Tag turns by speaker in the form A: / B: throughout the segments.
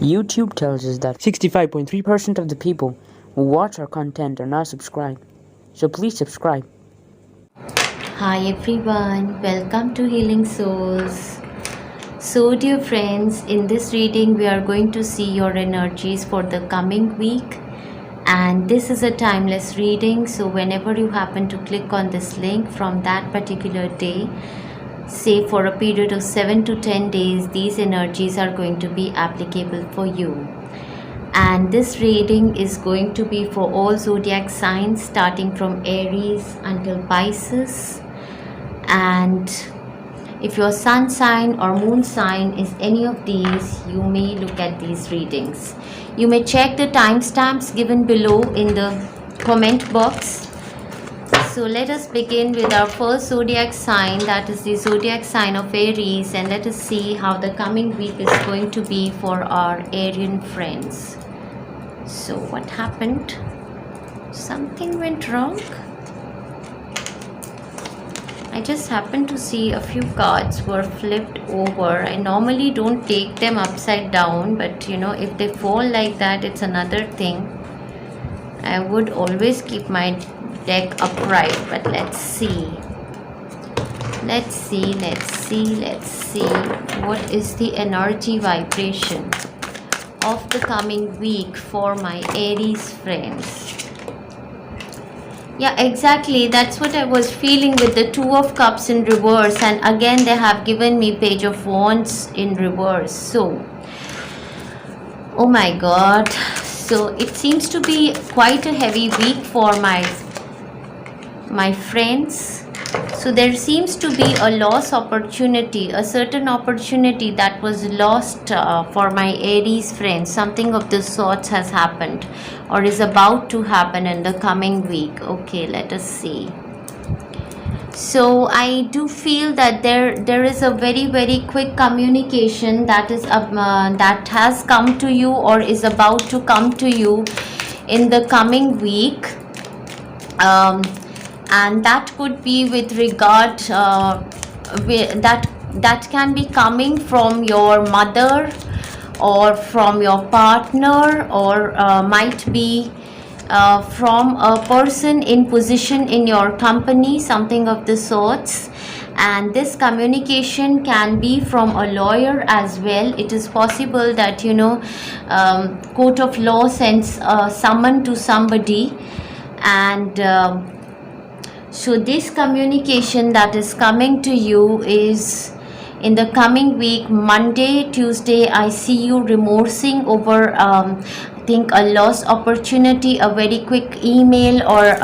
A: YouTube tells us that 65.3% of the people who watch our content are not subscribed. So please subscribe.
B: Hi everyone, welcome to Healing Souls. So dear friends, in this reading we are going to see your energies for the coming week, and this is a timeless reading, so whenever you happen to click on this link from that particular day, say for a period of 7 to 10 days, these energies are going to be applicable for you. And this reading is going to be for all zodiac signs starting from Aries until Pisces. And if your sun sign or moon sign is any of these, you may look at these readings. You may check the timestamps given below in the comment box. So let us begin with our first zodiac sign, that is the zodiac sign of Aries, and let us see how the coming week is going to be for our Arian friends. So what happened? Something went wrong? I just happened to see a few cards were flipped over. I normally don't take them upside down, but you know, if they fall like that, it's another thing. I would always keep my deck upright, but let's see what is the energy vibration of the coming week for my Aries friends. Yeah, exactly, that's what I was feeling with the Two of Cups in reverse, and again they have given me Page of Wands in reverse. So oh my god, so it seems to be quite a heavy week for my friends. So there seems to be a lost opportunity, a certain opportunity that was lost for my Aries friends. Something of the sorts has happened or is about to happen in the coming week. Okay, let us see. So I do feel that there is a very quick communication that is that has come to you or is about to come to you in the coming week, and that could be with regard that can be coming from your mother or from your partner, or might be from a person in position in your company, something of the sorts. And this communication can be from a lawyer as well. It is possible that, you know, court of law sends summon to somebody, and so this communication that is coming to you is in the coming week. Monday, Tuesday, I see you remorsing over I think a lost opportunity, a very quick email or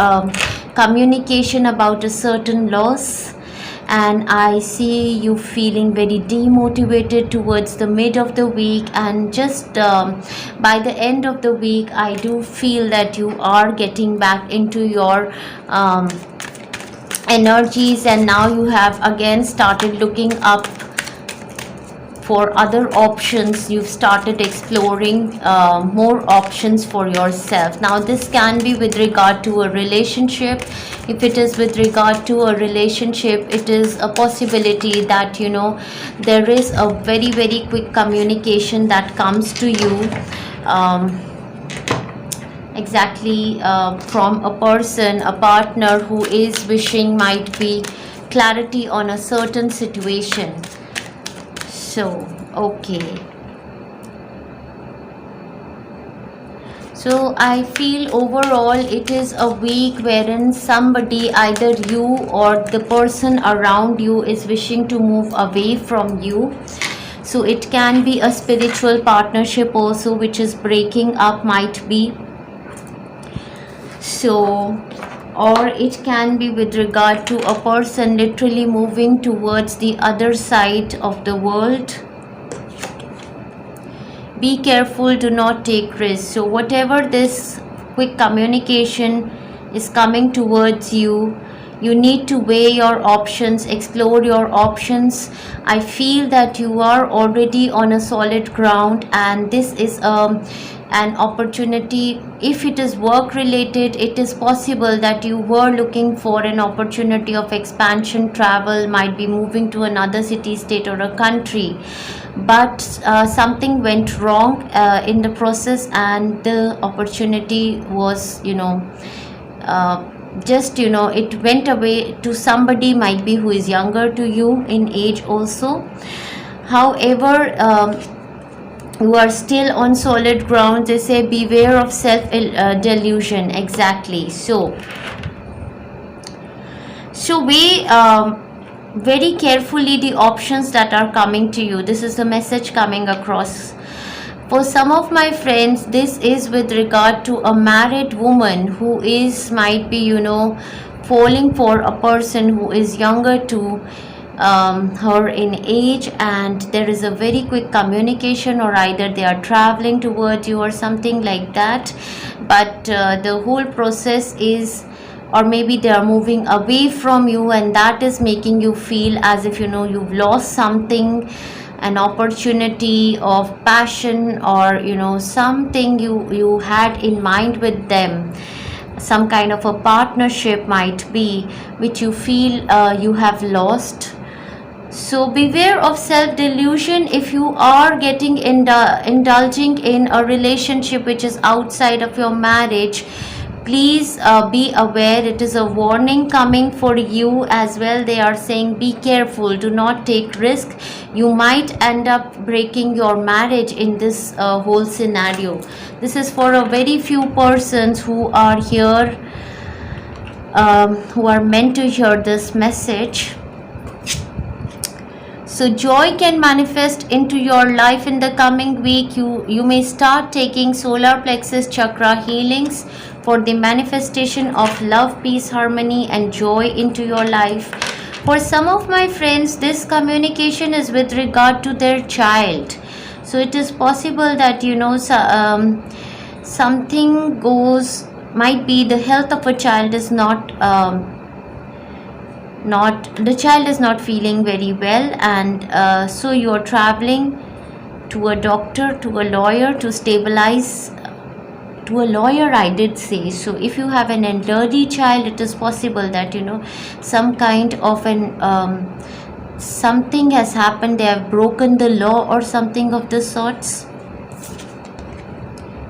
B: communication about a certain loss. And I see you feeling very demotivated towards the mid of the week, and just by the end of the week I do feel that you are getting back into your energies, and now you have again started looking up for other options. You've started exploring more options for yourself. Now this can be with regard to a relationship. If it is with regard to a relationship, it is a possibility that, you know, there is a very quick communication that comes to you, exactly, from a person, a partner who is wishing, might be clarity on a certain situation. So okay, so I feel overall it is a week wherein somebody, either you or the person around you, is wishing to move away from you. So it can be a spiritual partnership also which is breaking up, might be. So, or it can be with regard to a person literally moving towards the other side of the world. Be careful, do not take risks. So whatever this quick communication is coming towards you, you need to weigh your options, explore your options. I feel that you are already on a solid ground, and this is an opportunity. If it is work related, it is possible that you were looking for an opportunity of expansion, travel, might be moving to another city, state, or a country, but something went wrong in the process, and the opportunity was, just, it went away to somebody, might be who is younger to you in age also. However, you are still on solid ground. They say beware of self delusion. Exactly. So weigh very carefully the options that are coming to you. This is the message coming across. For some of my friends, this is with regard to a married woman who is, might be, falling for a person who is younger to her in age, and there is a very quick communication, or either they are traveling towards you or something like that, but the whole process is, or maybe they are moving away from you, and that is making you feel as if you've lost something, an opportunity of passion, or something you had in mind with them, some kind of a partnership might be, which you feel you have lost. So beware of self delusion. If you are getting indulging in a relationship which is outside of your marriage, please be aware. It is a warning coming for you as well. They are saying be careful, do not take risk. You might end up breaking your marriage in this whole scenario. This is for a very few persons who are here, who are meant to hear this message. So joy can manifest into your life in the coming week. You may start taking solar plexus chakra healings for the manifestation of love, peace, harmony, and joy into your life. For some of my friends, this communication is with regard to their child. So it is possible that something goes, might be the health of a child is not the child is not feeling very well, and so you are traveling to a doctor, to a lawyer, to stabilize, to a lawyer, I did say. So if you have an elderly child, it is possible that some kind of an something has happened, they have broken the law or something of the sorts.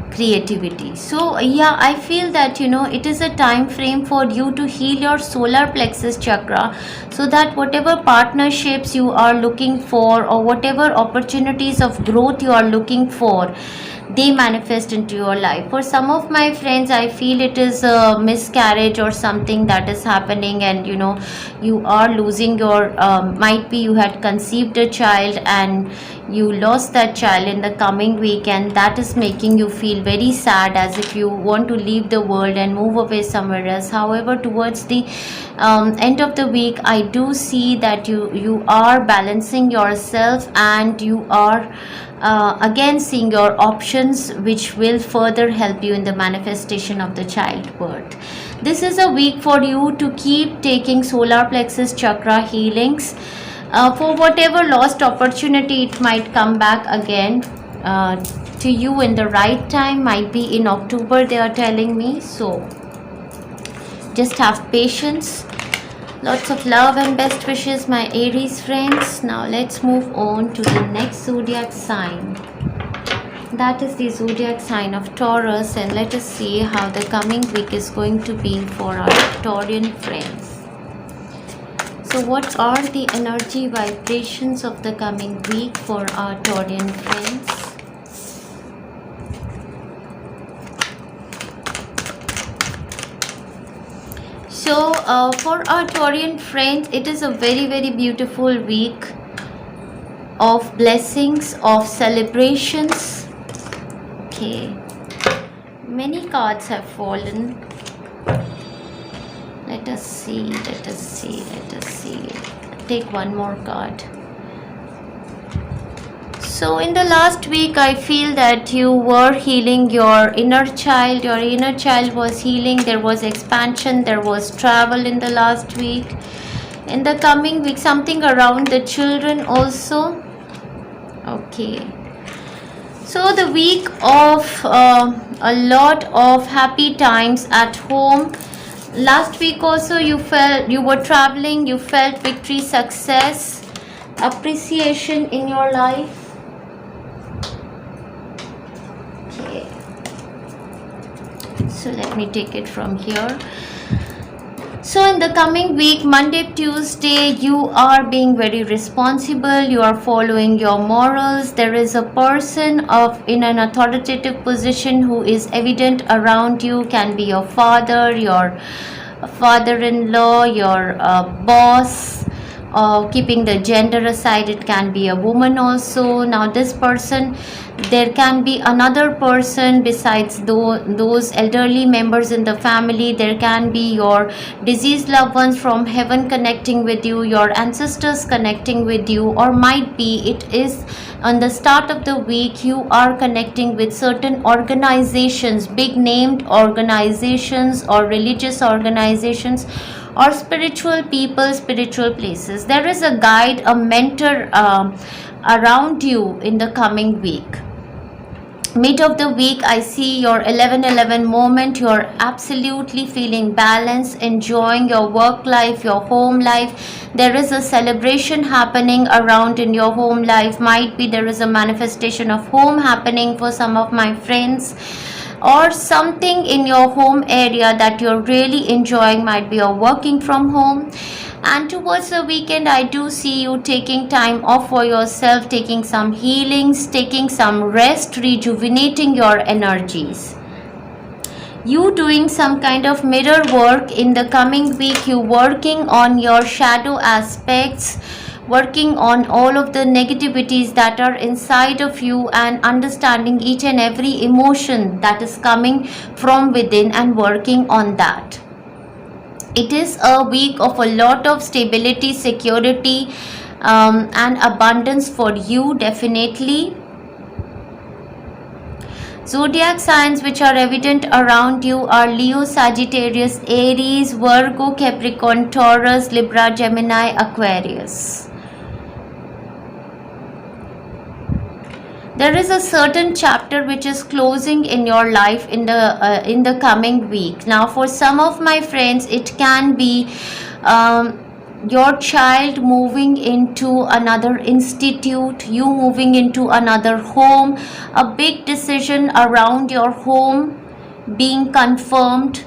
B: Creativity. So yeah, I feel that it is a time frame for you to heal your solar plexus chakra, so that whatever partnerships you are looking for, or whatever opportunities of growth you are looking for, they manifest into your life. For some of my friends, I feel it is a miscarriage or something that is happening, and you are losing your might be you had conceived a child and you lost that child in the coming week, and that is making you feel very sad, as if you want to leave the world and move away somewhere else. However, towards the end of the week, I do see that you are balancing yourself, and you are again seeing your options, which will further help you in the manifestation of the childbirth. This is a week for you to keep taking solar plexus chakra healings for whatever lost opportunity. It might come back again to you in the right time. Might be in October, they are telling me. So just have patience. Lots of love and best wishes, my Aries friends. Now let's move on to the next zodiac sign. That is the zodiac sign of Taurus, and let us see how the coming week is going to be for our Taurian friends. So what are the energy vibrations of the coming week for our Taurian friends? So for our Taurian friends, it is a very, very beautiful week of blessings, of celebrations. Okay, many cards have fallen. Let us see. Take one more card. So in the last week, I feel that you were healing your inner child. Your inner child was healing. There was expansion. There was travel in the last week. In the coming week, something around the children also. Okay. So the week of a lot of happy times at home. Last week also you felt you were traveling, you felt victory, success, appreciation in your life. Okay. So let me take it from here. So in the coming week, Monday, Tuesday, you are being very responsible. You are following your morals. There is a person in an authoritative position who is evident around you. Can be your father, your father-in-law, your boss. Keeping the gender aside, it can be a woman also. Now this person, there can be another person besides those elderly members in the family. There can be your deceased loved ones from heaven connecting with you, your ancestors connecting with you, or might be it is on the start of the week you are connecting with certain organizations, big named organizations or religious organizations or spiritual people, spiritual places. There is a guide, a mentor around you in the coming week. Mid of the week, I see your 11-11 moment. You're absolutely feeling balanced, enjoying your work life, your home life. There is a celebration happening around in your home life. Might be there is a manifestation of home happening for some of my friends, or something in your home area that you're really enjoying. Might be you're working from home. And towards the weekend, I do see you taking time off for yourself, taking some healings, taking some rest, rejuvenating your energies. You doing some kind of mirror work in the coming week. You working on your shadow aspects, working on all of the negativities that are inside of you, and understanding each and every emotion that is coming from within and working on that. It is a week of a lot of stability, security, and abundance for you, definitely. Zodiac signs which are evident around you are Leo, Sagittarius, Aries, Virgo, Capricorn, Taurus, Libra, Gemini, Aquarius. There is a certain chapter which is closing in your life in the coming week. Now for some of my friends, it can be your child moving into another institute, you moving into another home, a big decision around your home being confirmed.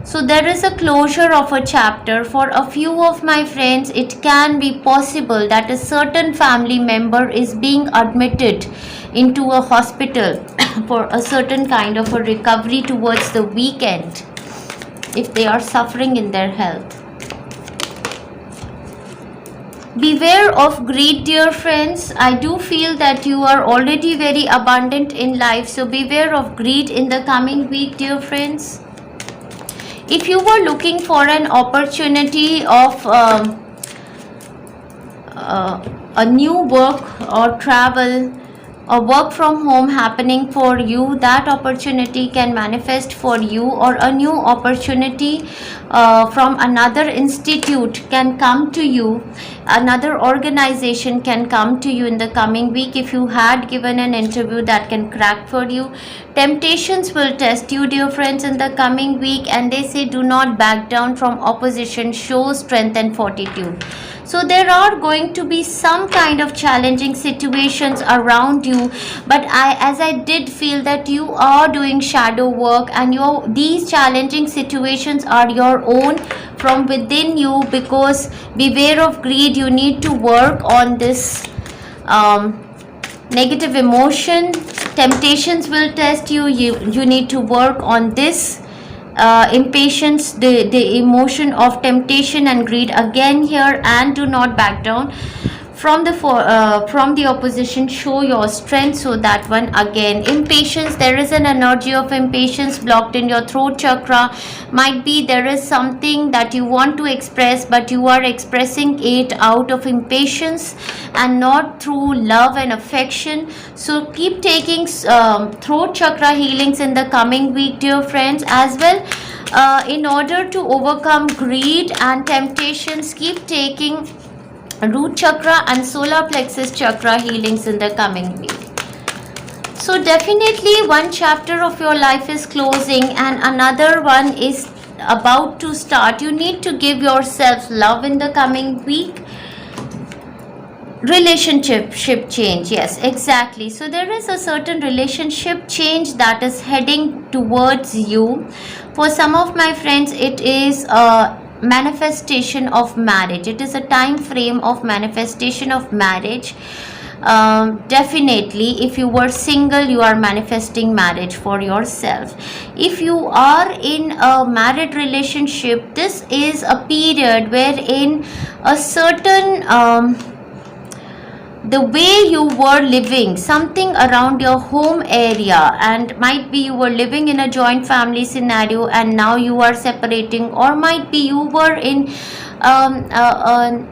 B: So there is a closure of a chapter. For a few of my friends, it can be possible that a certain family member is being admitted into a hospital for a certain kind of a recovery towards the weekend if they are suffering in their health. Beware of greed, dear friends. I do feel that you are already very abundant in life, so beware of greed in the coming week, dear friends. If you were looking for an opportunity of a new work or travel or work from home happening for you, that opportunity can manifest for you, or a new opportunity from another institute can come to you, another organization can come to you in the coming week. If you had given an interview, that can crack for you. Temptations will test you, dear friends, in the coming week, and they say do not back down from opposition, show strength and fortitude. So there are going to be some kind of challenging situations around you, but as I did feel that you are doing shadow work, and these challenging situations are your own from within you, because beware of greed. You need to work on this negative emotion. Temptations will test you. You need to work on this impatience, the emotion of temptation and greed again here, and do not back down from the opposition. Show your strength. So that one again, impatience, there is an energy of impatience blocked in your throat chakra. Might be there is something that you want to express, but you are expressing it out of impatience and not through love and affection. So keep taking throat chakra healings in the coming week, dear friends, as well. In order to overcome greed and temptations, keep taking root chakra and solar plexus chakra healings in the coming week. So definitely one chapter of your life is closing and another one is about to start. You need to give yourself love in the coming week. Relationship change, yes, exactly. So there is a certain relationship change that is heading towards you. For some of my friends, it is a manifestation of marriage. It is a time frame of manifestation of marriage. Definitely, if you were single, you are manifesting marriage for yourself. If you are in a married relationship, this is a period wherein a certain the way you were living, something around your home area, and might be you were living in a joint family scenario and now you are separating, or might be you were in a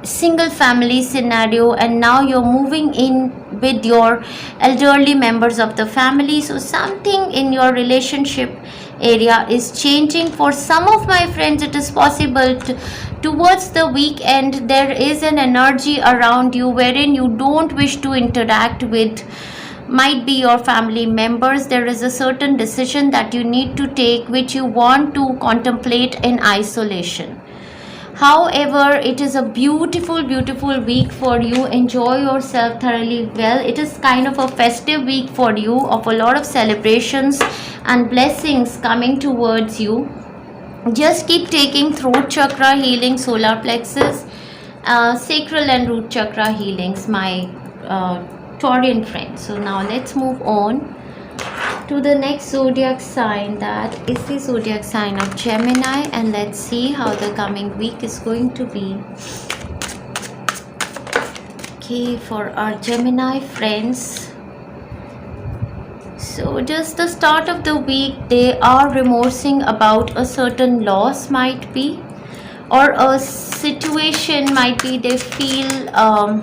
B: single family scenario and now you're moving in with your elderly members of the family. So something in your relationship area is changing. For some of my friends, it is possible towards the weekend there is an energy around you wherein you don't wish to interact with, might be your family members. There is a certain decision that you need to take which you want to contemplate in isolation. However, it is a beautiful week for you. Enjoy yourself thoroughly well. It is kind of a festive week for you, of a lot of celebrations and blessings coming towards you. Just keep taking throat chakra healing, solar plexus, sacral and root chakra healings, my Taurian friends. So now let's move on to the next zodiac sign, that is the zodiac sign of Gemini, and let's see how the coming week is going to be. Okay, for our Gemini friends, so just the start of the week, they are remorsing about a certain loss, might be, or a situation, might be they feel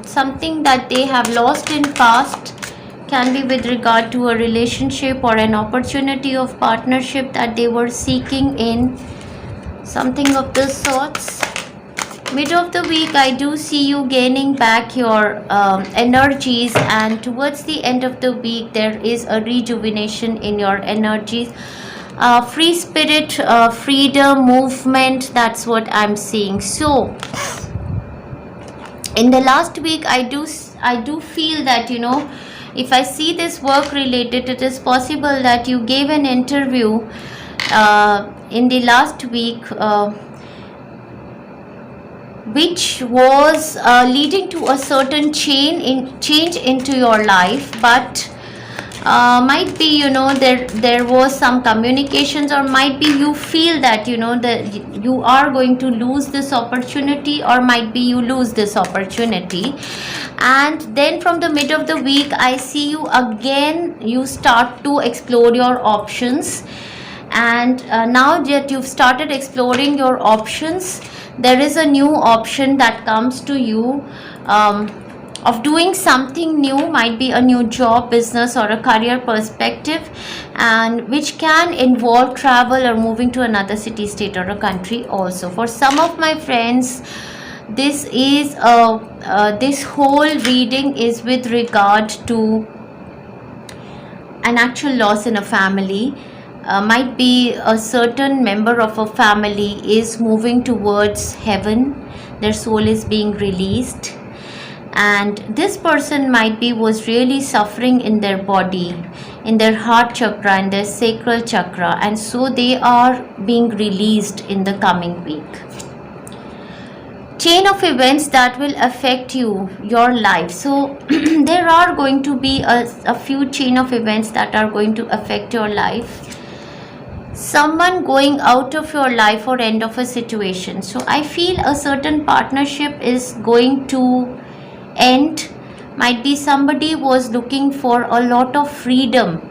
B: something that they have lost in past, can be with regard to a relationship or an opportunity of partnership that they were seeking in, something of the sorts. Mid of the week, I do see you gaining back your energies, and towards the end of the week there is a rejuvenation in your energies. Free spirit, freedom, movement, that's what I'm seeing. So in the last week, I do feel that, you know, if I see this work related, it is possible that you gave an interview in the last week which was leading to a certain change into your life, but might be, you know, there was some communications, or might be you feel that, you know, that you are going to lose this opportunity, or might be you lose this opportunity. And then from the mid of the week, I see you again, you start to explore your options, and now that you've started exploring your options, there is a new option that comes to you of doing something new, might be a new job, business, or a career perspective, and which can involve travel or moving to another city, state, or a country also. For some of my friends, this is this whole reading is with regard to an actual loss in a family. Might be a certain member of a family is moving towards heaven, their soul is being released, and this person might be was really suffering in their body, in their heart chakra and their sacral chakra, and so they are being released in the coming week. Chain of events that will affect your life. So there are going to be a few chain of events that are going to affect your life. Someone going out of your life or end of a situation. So I feel a certain partnership is going to end. Might be somebody was looking for a lot of freedom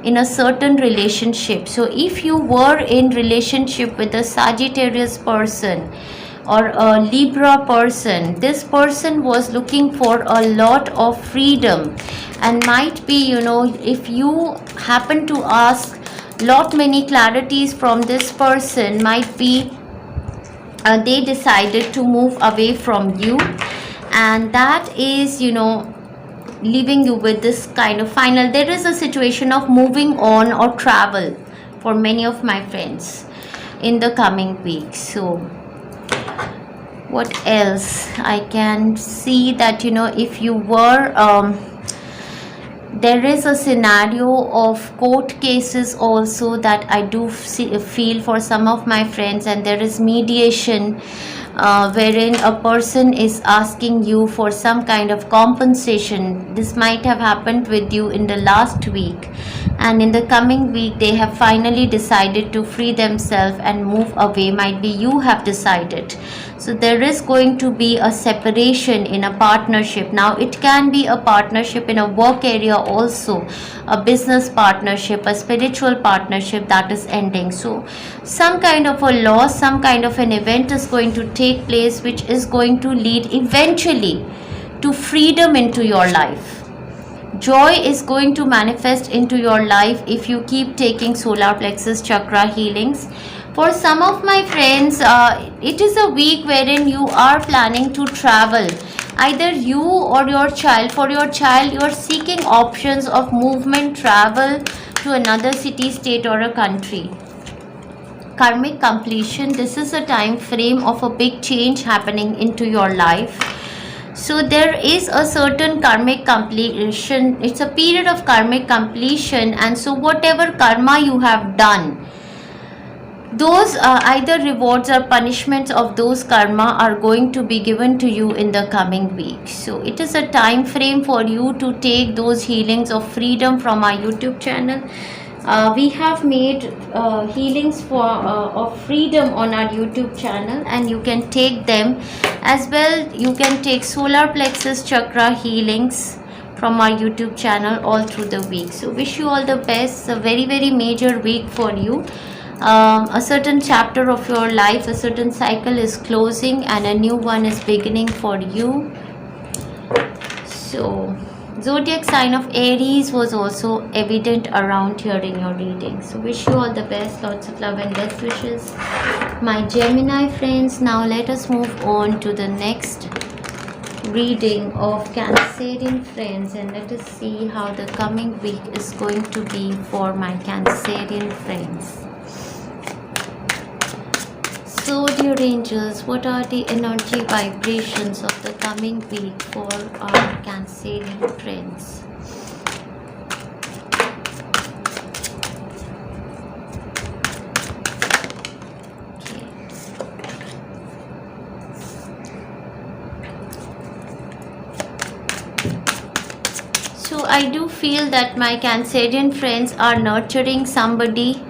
B: in a certain relationship. So if you were in relationship with a Sagittarius person or a Libra person, this person was looking for a lot of freedom, and might be, you know, if you happen to ask many clarities from this person, might be they decided to move away from you, and that is, you know, leaving you with this kind of final. There is a situation of moving on or travel for many of my friends in the coming week. So what else I can see that, if you were there is a scenario of court cases also that I do feel for some of my friends, and there is mediation wherein a person is asking you for some kind of compensation. This might have happened with you in the last week, and in the coming week they have finally decided to free themselves and move away. Might be you have decided. So there is going to be a separation in a partnership. Now it can be a partnership in a work area also, a business partnership, a spiritual partnership that is ending. So some kind of a loss, some kind of an event is going to take place, which is going to lead eventually to freedom into your life. Joy is going to manifest into your life if you keep taking solar plexus chakra healings. For some of my friends, it is a week wherein you are planning to travel. Either you or your child. For your child, you are seeking options of movement, travel to another city, state or a country. Karmic completion. This is a time frame of a big change happening into your life. So there is a certain karmic completion. It's a period of karmic completion, and so whatever karma you have done, those either rewards or punishments of those karma are going to be given to you in the coming week. So it is a time frame for you to take those healings of freedom from our YouTube channel. We have made healings for of freedom on our YouTube channel, and you can take them as well. You can take solar plexus chakra healings from our YouTube channel all through the week. So wish you all the best. A very, very major week for you. A certain chapter of your life, a certain cycle is closing and a new one is beginning for you. So zodiac sign of Aries was also evident around here in your reading. So wish you all the best, lots of love and best wishes, my Gemini friends. Now let us move on to the next reading of Cancerian friends, and let us see how the coming week is going to be for my Cancerian friends. So dear angels, what are the energy vibrations of the coming week for our Cancerian friends? Okay. So I do feel that my Cancerian friends are nurturing somebody,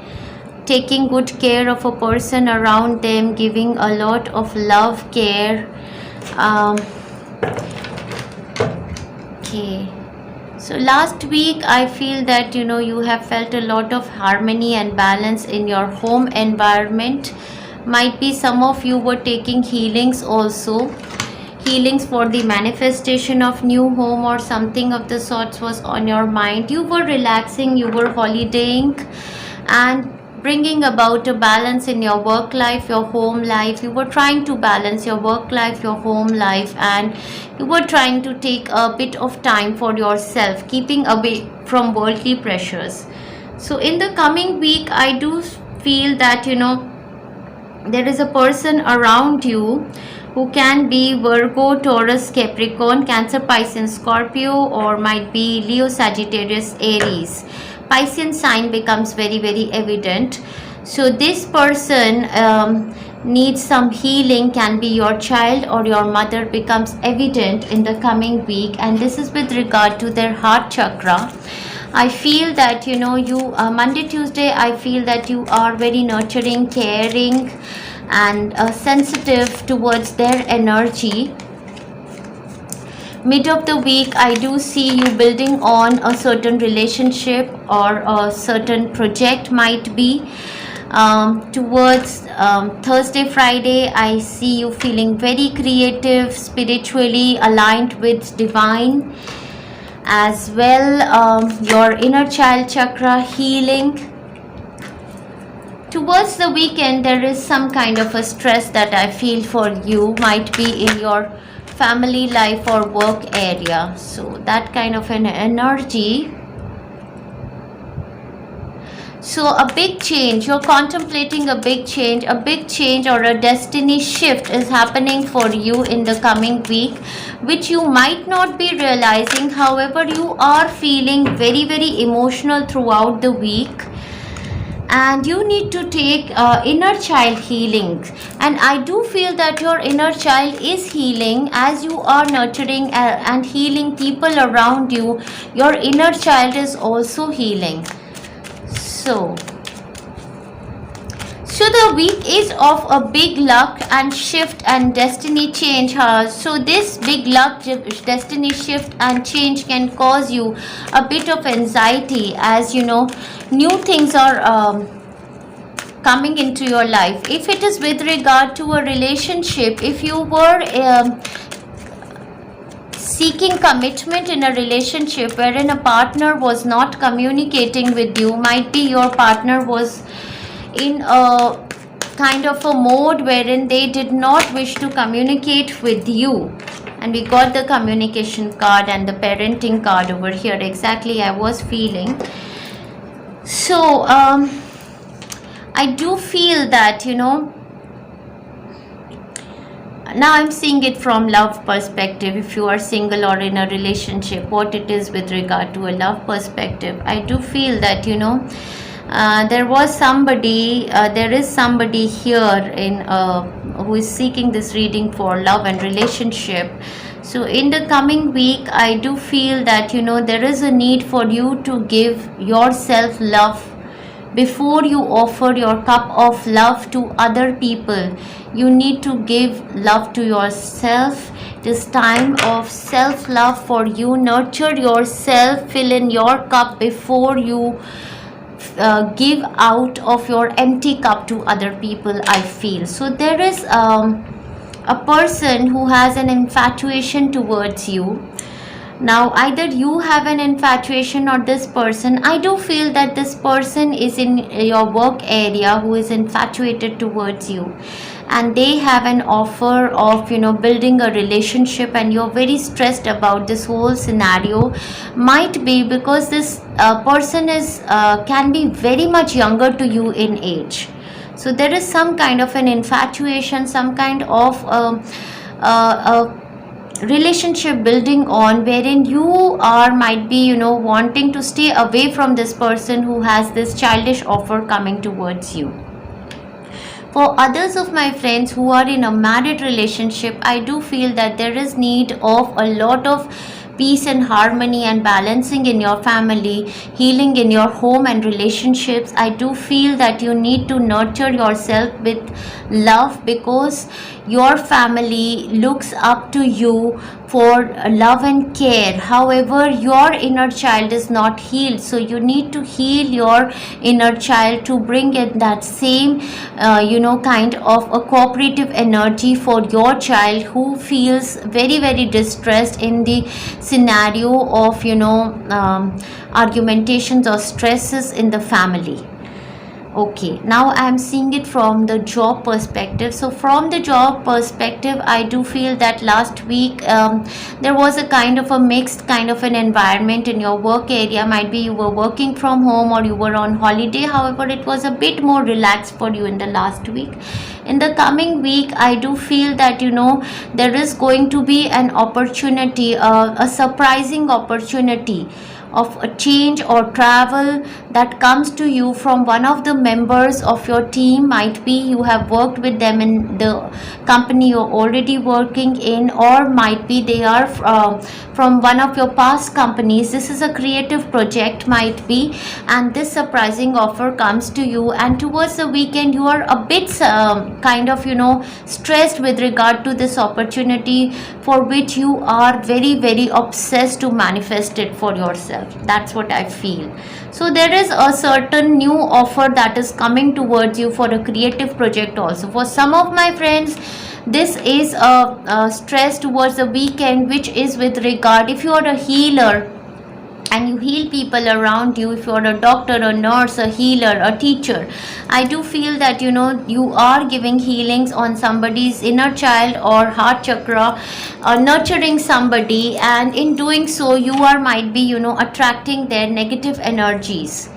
B: taking good care of a person around them, giving a lot of love, care. Okay, so last week I feel that you have felt a lot of harmony and balance in your home environment. Might be some of you were taking healings also, healings for the manifestation of new home or something of the sorts was on your mind. You were relaxing, you were holidaying and bringing about a balance in your work life, your home life. You were trying to balance your work life, your home life, and you were trying to take a bit of time for yourself, keeping away from worldly pressures. So in the coming week, I do feel that there is a person around you who can be Virgo, Taurus, Capricorn, Cancer, Pisces, Scorpio, or might be Leo, Sagittarius, Aries. Piscean sign becomes very, very evident. So this person needs some healing, can be your child or your mother, becomes evident in the coming week, and this is with regard to their heart chakra. I feel that you Monday, Tuesday, I feel that you are very nurturing, caring and sensitive towards their energy. Mid of the week, I do see you building on a certain relationship or a certain project, might be. Towards Thursday, Friday, I see you feeling very creative, spiritually aligned with divine. As well, your inner child chakra healing. Towards the weekend, there is some kind of a stress that I feel for you, might be in your family life or work area. So that kind of an energy. So a big change, you're contemplating a big change or a destiny shift is happening for you in the coming week, which you might not be realizing. However, you are feeling very, very emotional throughout the week, and you need to take inner child healing. And I do feel that your inner child is healing as you are nurturing and healing people around you. Your inner child is also healing. So the week is of a big luck and shift and destiny change. So this big luck, destiny shift and change can cause you a bit of anxiety, as you know, new things are coming into your life. If it is with regard to a relationship, if you were seeking commitment in a relationship wherein a partner was not communicating with you, might be your partner was in a kind of a mode wherein they did not wish to communicate with you. And we got the communication card and the parenting card over here. Exactly, I was feeling. So I do feel that, you know, now I'm seeing it from love perspective. If you are single or in a relationship, what it is with regard to a love perspective, I do feel that, you know, there is somebody here in who is seeking this reading for love and relationship. So in the coming week, I do feel that, you know, there is a need for you to give yourself love. Before you offer your cup of love to other people, you need to give love to yourself. This time of self-love for you. Nurture yourself, fill in your cup before you give out of your empty cup to other people, I feel. So there is a person who has an infatuation towards you. Now either you have an infatuation or this person. I do feel that this person is in your work area who is infatuated towards you, and they have an offer of, you know, building a relationship, and you're very stressed about this whole scenario. Might be because this person is can be very much younger to you in age. So there is some kind of an infatuation, some kind of relationship building on, wherein you are might be, you know, wanting to stay away from this person who has this childish offer coming towards you. For others of my friends who are in a married relationship, I do feel that there is need of a lot of peace and harmony and balancing in your family, healing in your home and relationships. I do feel that you need to nurture yourself with love, because your family looks up to you for love and care. However, your inner child is not healed, so you need to heal your inner child to bring in that same you know, kind of a cooperative energy for your child who feels very, very distressed in the scenario of, you know, argumentations or stresses in the family. Okay, now I am seeing it from the job perspective. So from the job perspective, I do feel that last week there was a kind of a mixed kind of an environment in your work area. Might be you were working from home or you were on holiday. However, it was a bit more relaxed for you in the last week. In the coming week, I do feel that, you know, there is going to be an opportunity, a surprising opportunity of a change or travel that comes to you from one of the members of your team. Might be you have worked with them in the company you're already working in, or might be they are from one of your past companies. This is a creative project, might be, and this surprising offer comes to you, and towards the weekend you are a bit kind of, you know, stressed with regard to this opportunity for which you are very, very obsessed to manifest it for yourself. That's what I feel. So there is a certain new offer that is coming towards you for a creative project also. For some of my friends, this is a stress towards the weekend, which is with regard, if you are a healer and you heal people around you. If you're a doctor, a nurse, a healer, a teacher, I do feel that you are giving healings on somebody's inner child or heart chakra, or nurturing somebody, and in doing so you are might be attracting their negative energies.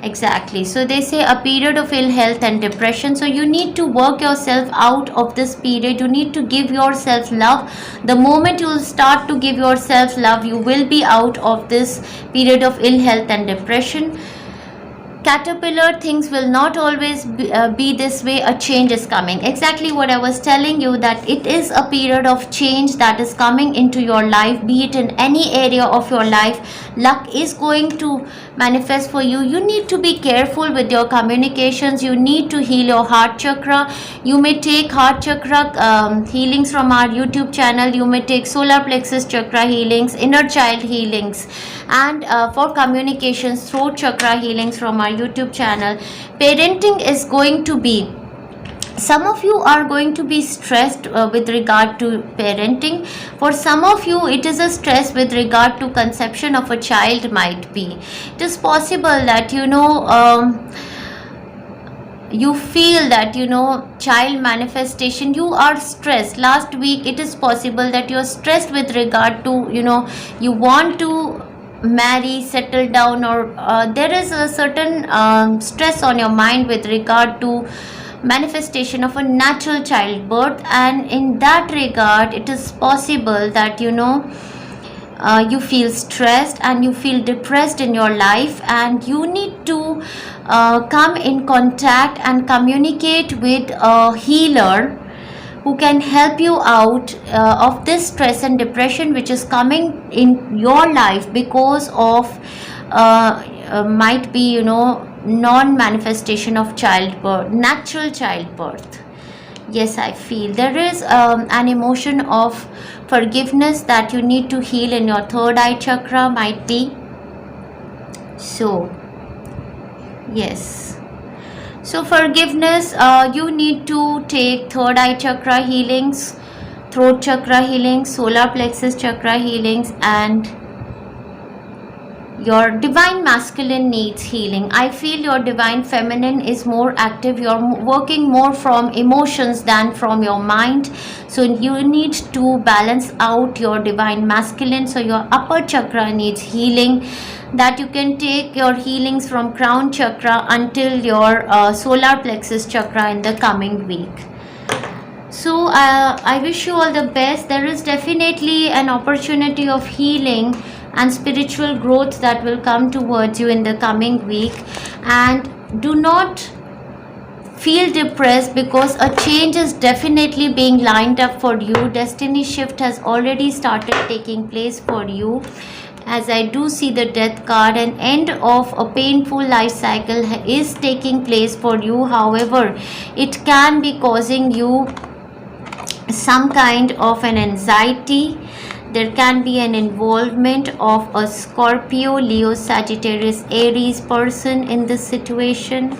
B: Exactly. So they say a period of ill health and depression. So you need to work yourself out of this period. You need to give yourself love. The moment you will start to give yourself love, you will be out of this period of ill health and depression. Caterpillar, things will not always be this way. A change is coming. Exactly what I was telling you, that it is a period of change that is coming into your life, be it in any area of your life. Luck is going to manifest for you. You need to be careful with your communications. You need to heal your heart chakra. You may take heart chakra healings from our YouTube channel. You may take solar plexus chakra healings, inner child healings, and for communications, throat chakra healings from our YouTube channel. Parenting is going to be, some of you are going to be stressed with regard to parenting. For some of you it is a stress with regard to conception of a child. Might be it is possible that you feel that child manifestation, you are stressed. Last week it is possible that you are stressed with regard to you want to marry, settle down, or there is a certain stress on your mind with regard to manifestation of a natural childbirth, and in that regard it is possible that you feel stressed and you feel depressed in your life, and you need to come in contact and communicate with a healer who can help you out of this stress and depression which is coming in your life because of might be non-manifestation of childbirth, natural childbirth. Yes, I feel there is an emotion of forgiveness that you need to heal in your third eye chakra, might be. So yes, so forgiveness, you need to take third eye chakra healings, throat chakra healings, solar plexus chakra healings, and your divine masculine needs healing. I feel your divine feminine is more active. You're working more from emotions than from your mind. So you need to balance out your divine masculine. So your upper chakra needs healing. That you can take your healings from crown chakra until your solar plexus chakra in the coming week. So I wish you all the best. There is definitely an opportunity of healing and spiritual growth that will come towards you in the coming week, and do not feel depressed because a change is definitely being lined up for you. Destiny shift has already started taking place for you, as I do see the death card. An end of a painful life cycle is taking place for you. However, it can be causing you some kind of an anxiety. There can be an involvement of a Scorpio, Leo, Sagittarius, Aries person in this situation,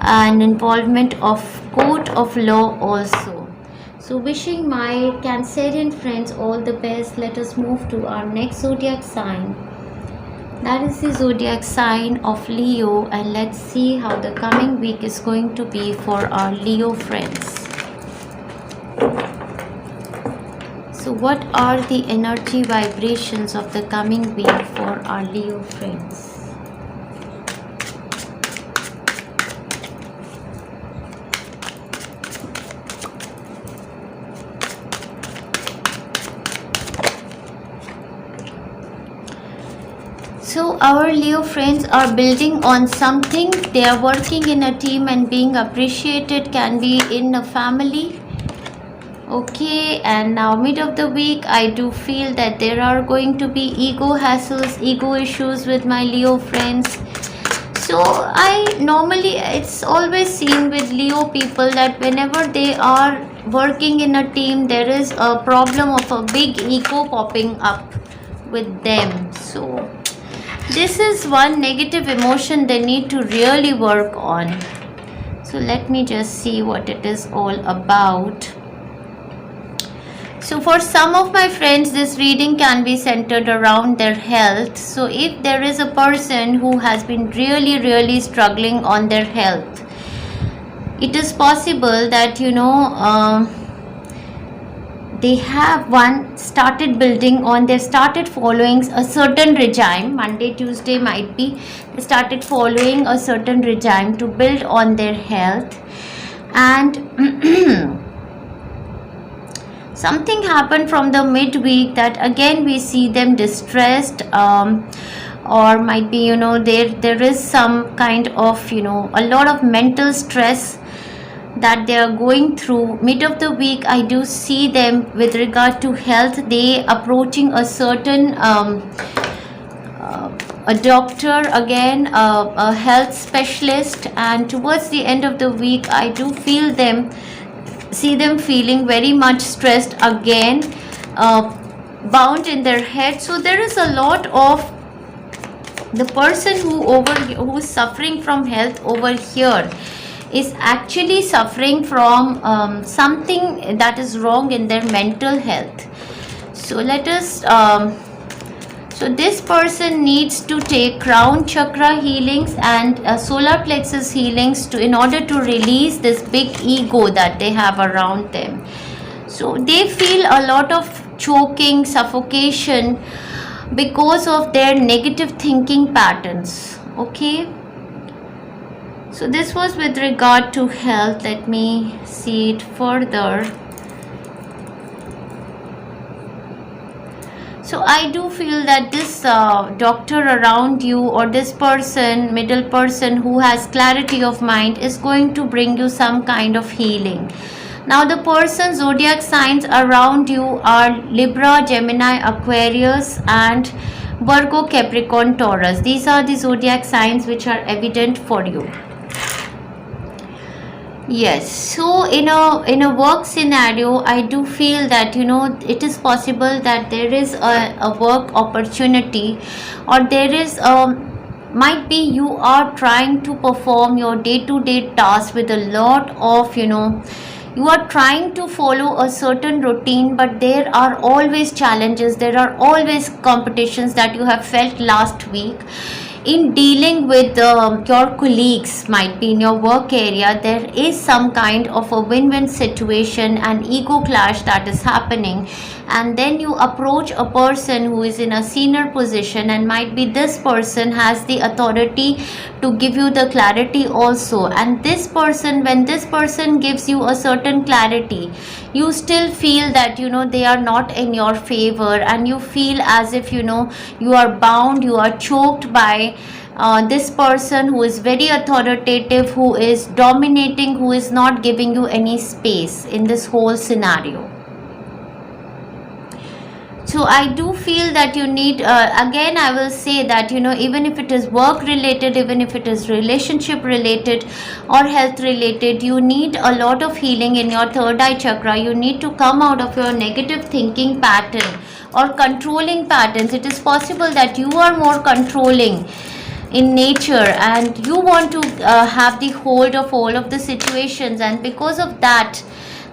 B: an involvement of court of law also. So wishing my Cancerian friends all the best. Let us move to our next zodiac sign. That is the zodiac sign of Leo, and let's see how the coming week is going to be for our Leo friends. So what are the energy vibrations of the coming week for our Leo friends? So our Leo friends are building on something. They are working in a team and being appreciated, can be in a family. Okay, and now mid of the week I do feel that there are going to be ego hassles, ego issues with my Leo friends. So it's always seen with Leo people that whenever they are working in a team, there is a problem of a big ego popping up with them. So this is one negative emotion they need to really work on. So let me just see what it is all about. So for some of my friends, this reading can be centered around their health. So if there is a person who has been really struggling on their health, it is possible that they have started building on, they started following a certain regime. Monday, Tuesday might be, they started following a certain regime to build on their health, and something happened from the midweek that again we see them distressed, or might be there is some kind of a lot of mental stress that they are going through. Mid of the week, I do see them with regard to health, they approaching a certain a doctor, again a health specialist, and towards the end of the week I do see them feeling very much stressed again, bound in their head. So there is a lot of the person who's suffering from health over here is actually suffering from something that is wrong in their mental health. So let us so this person needs to take crown chakra healings and solar plexus healings in order to release this big ego that they have around them. So they feel a lot of choking, suffocation because of their negative thinking patterns. Okay, so this was with regard to health. Let me see it further. So I do feel that this doctor around you, or this person, middle person who has clarity of mind, is going to bring you some kind of healing. Now the person's zodiac signs around you are Libra, Gemini, Aquarius and Virgo, Capricorn, Taurus. These are the zodiac signs which are evident for you. Yes, so in a work scenario, I do feel that it is possible that there is a work opportunity, or there is might be you are trying to perform your day-to-day tasks with a lot of you are trying to follow a certain routine, but there are always challenges, there are always competitions that you have felt last week. In dealing with your colleagues, might be in your work area, there is some kind of a win-win situation and ego clash that is happening, and then you approach a person who is in a senior position, and might be this person has the authority to give you the clarity also, and this person, when this person gives you a certain clarity, you still feel that they are not in your favor, and you feel as if you are bound, you are choked by this person who is very authoritative, who is dominating, who is not giving you any space in this whole scenario. So I do feel that you need again I will say that even if it is work related, even if it is relationship related or health related, you need a lot of healing in your third eye chakra. You need to come out of your negative thinking pattern or controlling patterns. It is possible that you are more controlling in nature, and you want to have the hold of all of the situations, and because of that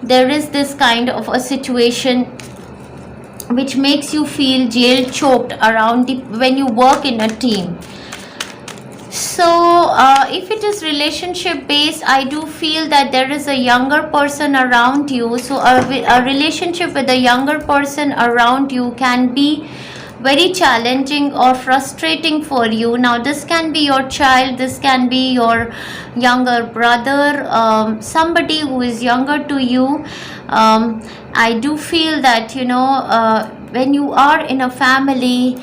B: there is this kind of a situation which makes you feel jail choked around when you work in a team. So if it is relationship based, I do feel that there is a younger person around you. So a relationship with a younger person around you can be very challenging or frustrating for you. Now this can be your child, this can be your younger brother, somebody who is younger to you. I do feel that when you are in a family,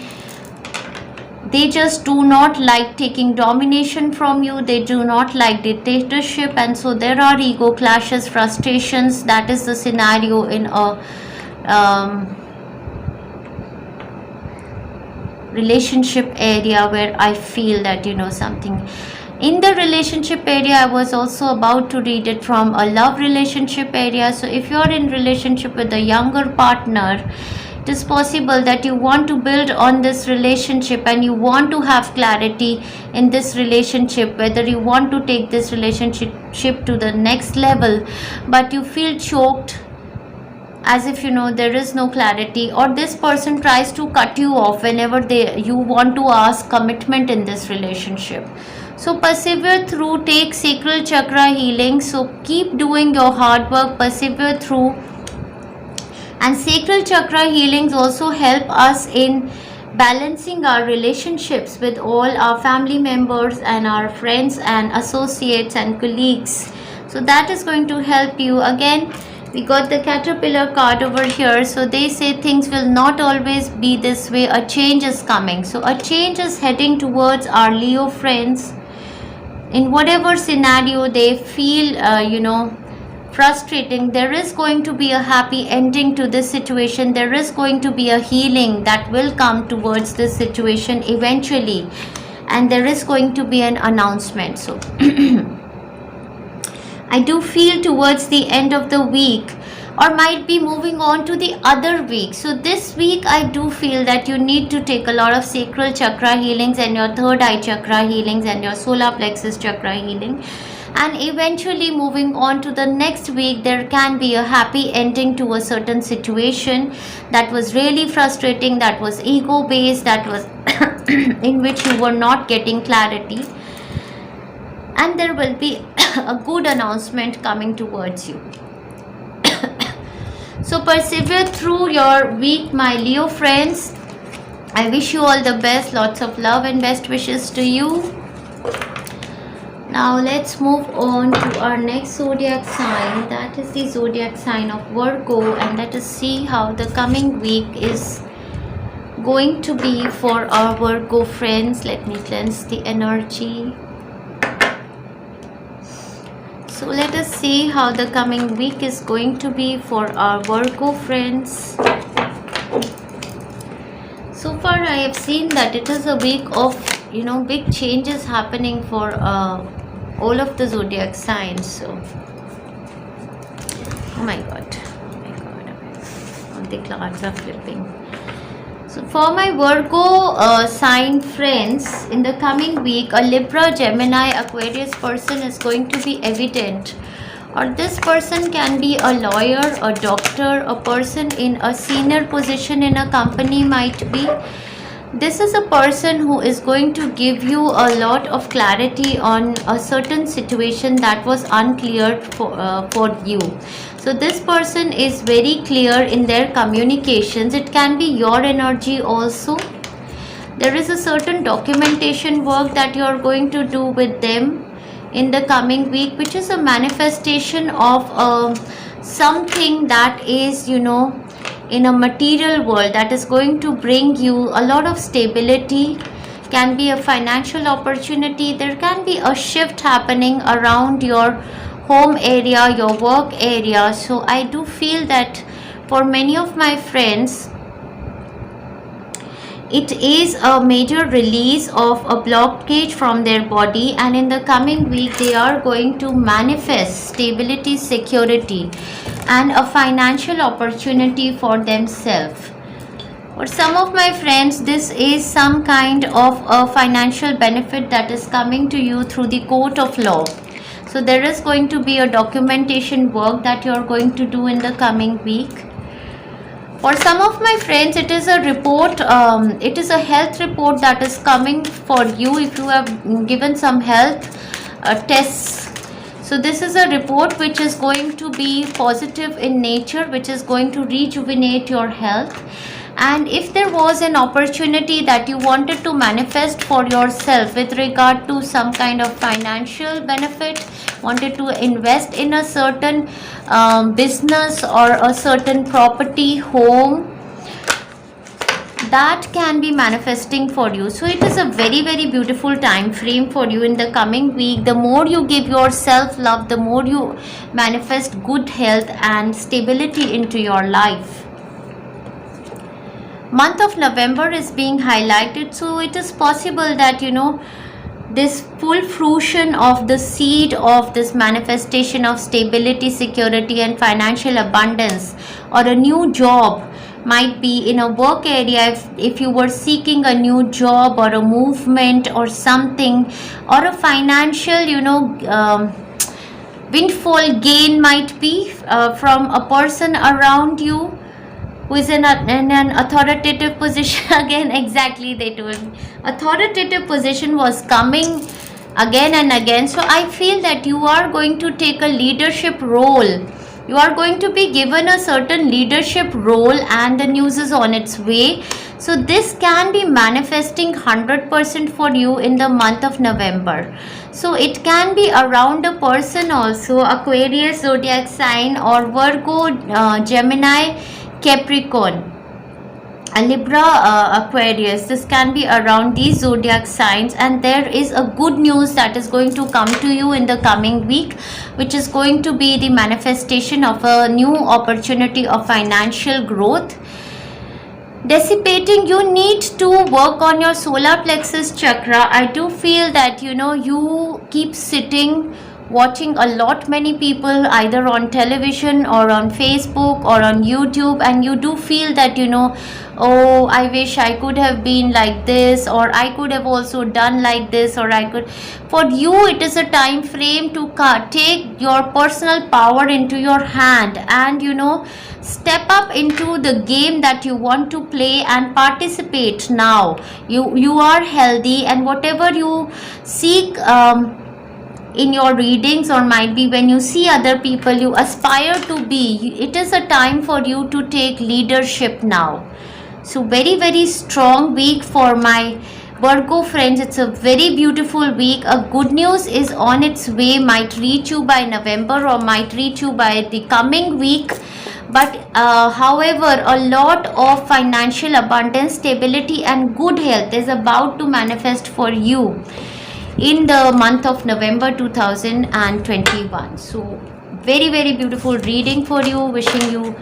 B: they just do not like taking domination from you, they do not like dictatorship, and so there are ego clashes, frustrations. That is the scenario in a relationship area where I feel that something in the relationship area. I was also about to read it from a love relationship area. So if you are in relationship with a younger partner, it is possible that you want to build on this relationship and you want to have clarity in this relationship, whether you want to take this relationship to the next level, but you feel choked as if there is no clarity, or this person tries to cut you off whenever you want to ask commitment in this relationship. So persevere through, take sacral chakra healing. So keep doing your hard work, persevere through. And sacral chakra healings also help us in balancing our relationships with all our family members and our friends and associates and colleagues. So that is going to help you. Again, we got the caterpillar card over here. So they say things will not always be this way. A change is coming. So a change is heading towards our Leo friends. In whatever scenario they feel, frustrating, there is going to be a happy ending to this situation. There is going to be a healing that will come towards this situation eventually. And there is going to be an announcement. So I do feel towards the end of the week, or might be moving on to the other week. So this week I do feel that you need to take a lot of sacral chakra healings and your third eye chakra healings and your solar plexus chakra healing. And eventually moving on to the next week, there can be a happy ending to a certain situation that was really frustrating, that was ego based, that was in which you were not getting clarity. And there will be a good announcement coming towards you. So persevere through your week, my Leo friends. I wish you all the best, lots of love and best wishes to you. Now let's move on to our next zodiac sign. That is the zodiac sign of Virgo, and let us see how the coming week is going to be for our Virgo friends. Let me cleanse the energy. So let us see how the coming week is going to be for our Virgo friends. So far I have seen that it is a week of big changes happening for all of the zodiac signs. So oh my god, all the cards are flipping. So for my Virgo sign friends, in the coming week, a Libra, Gemini, Aquarius person is going to be evident. Or this person can be a lawyer, a doctor, a person in a senior position in a company might be. This is a person who is going to give you a lot of clarity on a certain situation that was unclear for you. So this person is very clear in their communications. It can be your energy also. There is a certain documentation work that you are going to do with them in the coming week, which is a manifestation of something that is, in a material world, that is going to bring you a lot of stability. Can be a financial opportunity. There can be a shift happening around your home area, your work area. So I do feel that for many of my friends, it is a major release of a blockage from their body, and in the coming week they are going to manifest stability, security and a financial opportunity for themselves. For some of my friends, this is some kind of a financial benefit that is coming to you through the court of law. So there is going to be a documentation work that you are going to do in the coming week. For some of my friends, it is a report, it is a health report that is coming for you if you have given some health tests. So this is a report which is going to be positive in nature, which is going to rejuvenate your health. And if there was an opportunity that you wanted to manifest for yourself with regard to some kind of financial benefit, wanted to invest in a certain business or a certain property, home, that can be manifesting for you. So it is a very, very beautiful time frame for you in the coming week. The more you give yourself love, the more you manifest good health and stability into your life. Month of November is being highlighted, so it is possible that this full fruition of the seed of this manifestation of stability, security and financial abundance, or a new job might be in a work area. If you were seeking a new job or a movement or something, or a financial windfall gain might be from a person around you who is in an authoritative position. Again, exactly, they told me authoritative position was coming again and again. So I feel that you are going to take a leadership role. You are going to be given a certain leadership role, and the news is on its way. So this can be manifesting 100% for you in the month of November. So it can be around a person also, Aquarius zodiac sign, or Virgo, Gemini, Capricorn, Libra, Aquarius. This can be around these zodiac signs, and there is a good news that is going to come to you in the coming week, which is going to be the manifestation of a new opportunity of financial growth. Dissipating, you need to work on your solar plexus chakra. I do feel that you keep sitting watching a lot many people either on television or on Facebook or on YouTube, and you do feel that oh, I wish I could have been like this, or I could have also done like this, or I could. For you, it is a time frame to take your personal power into your hand and step up into the game that you want to play and participate. Now you are healthy, and whatever you seek in your readings, or might be when you see other people you aspire to be, it is a time for you to take leadership now. So very, very strong week for my Virgo friends. It's a very beautiful week. A good news is on its way, might reach you by November or might reach you by the coming week. But however, a lot of financial abundance, stability and good health is about to manifest for you in the month of November 2021. So very, very beautiful reading for you. Wishing you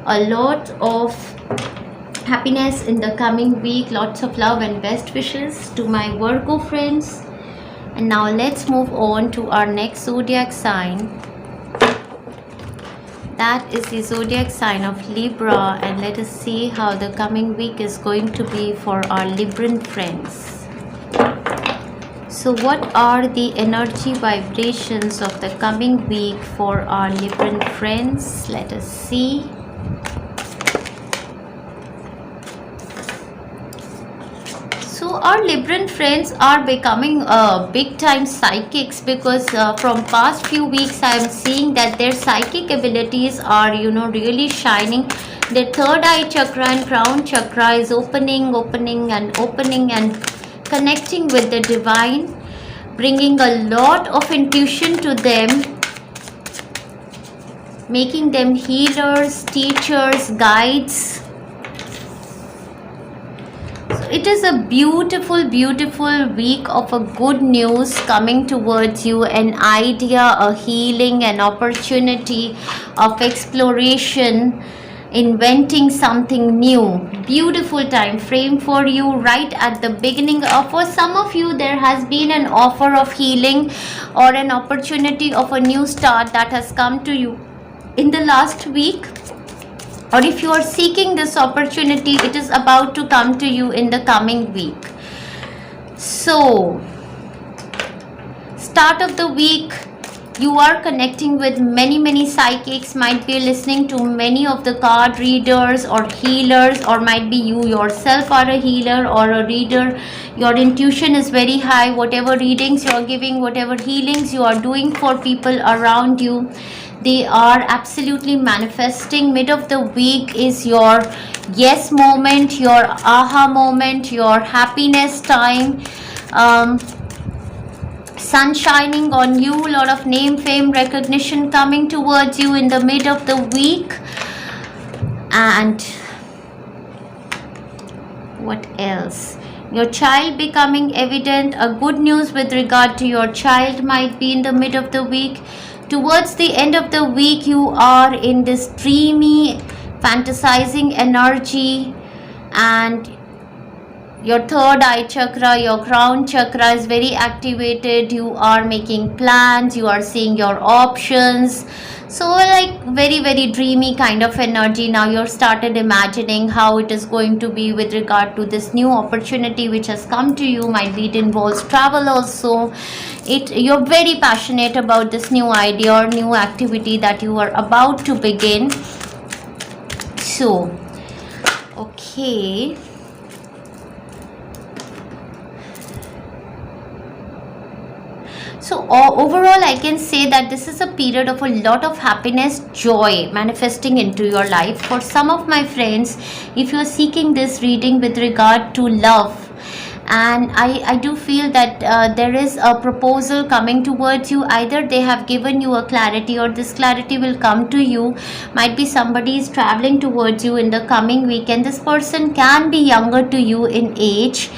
B: a lot of happiness in the coming week. Lots of love and best wishes to my Virgo friends. And now let's move on to our next zodiac sign. That is the zodiac sign of Libra, and let us see how the coming week is going to be for our Libran friends. So what are the energy vibrations of the coming week for our Libran friends? Let us see. So our Libran friends are becoming big time psychics, because from past few weeks I am seeing that their psychic abilities are really shining. Their third eye chakra and crown chakra is opening and connecting with the divine, bringing a lot of intuition to them, making them healers, teachers, guides. It is a beautiful, beautiful week of a good news coming towards you, an idea, a healing, an opportunity of exploration, inventing something new. Beautiful time frame for you right at the beginning. For some of you, there has been an offer of healing or an opportunity of a new start that has come to you in the last week. Or if you are seeking this opportunity, it is about to come to you in the coming week. So, start of the week, you are connecting with many psychics, might be listening to many of the card readers or healers, or might be you yourself are a healer or a reader. Your intuition is very high. Whatever readings you are giving, whatever healings you are doing for people around you, they are absolutely manifesting. Mid of the week is your yes moment, your aha moment, your happiness time. Sun shining on you, a lot of name, fame, recognition coming towards you in the mid of the week. And what else? Your child becoming evident. A good news with regard to your child might be in the mid of the week. Towards the end of the week, you are in this dreamy, fantasizing energy, and your third eye chakra, your crown chakra is very activated. You are making plans, you are seeing your options. So like very dreamy kind of energy. Now you're started imagining how it is going to be with regard to this new opportunity which has come to you. Might be it involves travel also. You're very passionate about this new idea or new activity that you are about to begin. So okay, so overall I can say that this is a period of a lot of happiness, joy manifesting into your life. For some of my friends, if you are seeking this reading with regard to love, and I do feel that there is a proposal coming towards you. Either they have given you a clarity or this clarity will come to you. Might be somebody is traveling towards you in the coming week, and this person can be younger to you in age.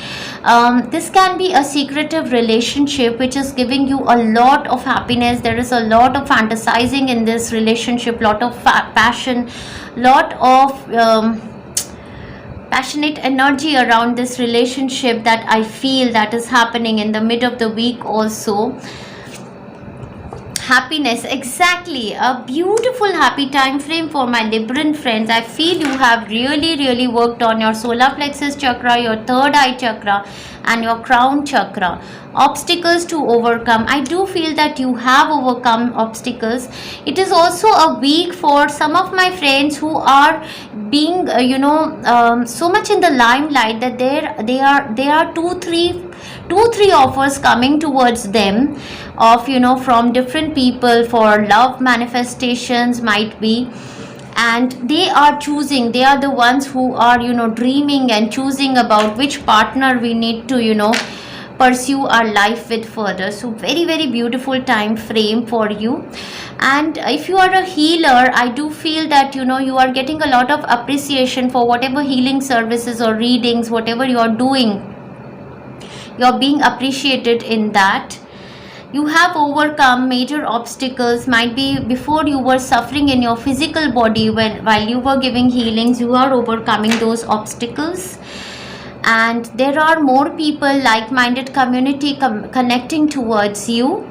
B: This can be a secretive relationship which is giving you a lot of happiness. There is a lot of fantasizing in this relationship, lot of passion, lot of passionate energy around this relationship that I feel that is happening in the mid of the week also. Happiness, exactly, a beautiful happy time frame for my Libran friends. I feel you have really worked on your solar plexus chakra, your third eye chakra and your crown chakra. Obstacles to overcome, I do feel that you have overcome obstacles. It is also a week for some of my friends who are being so much in the limelight that they are two three offers coming towards them of from different people for love manifestations might be, and they are choosing, they are the ones who are dreaming and choosing about which partner we need to pursue our life with further. So very beautiful time frame for you. And if you are a healer, I do feel that you are getting a lot of appreciation for whatever healing services or readings, whatever you are doing, you're being appreciated in that. You have overcome major obstacles. Might be before you were suffering in your physical body, while you were giving healings, you are overcoming those obstacles. And there are more people, like-minded community connecting towards you.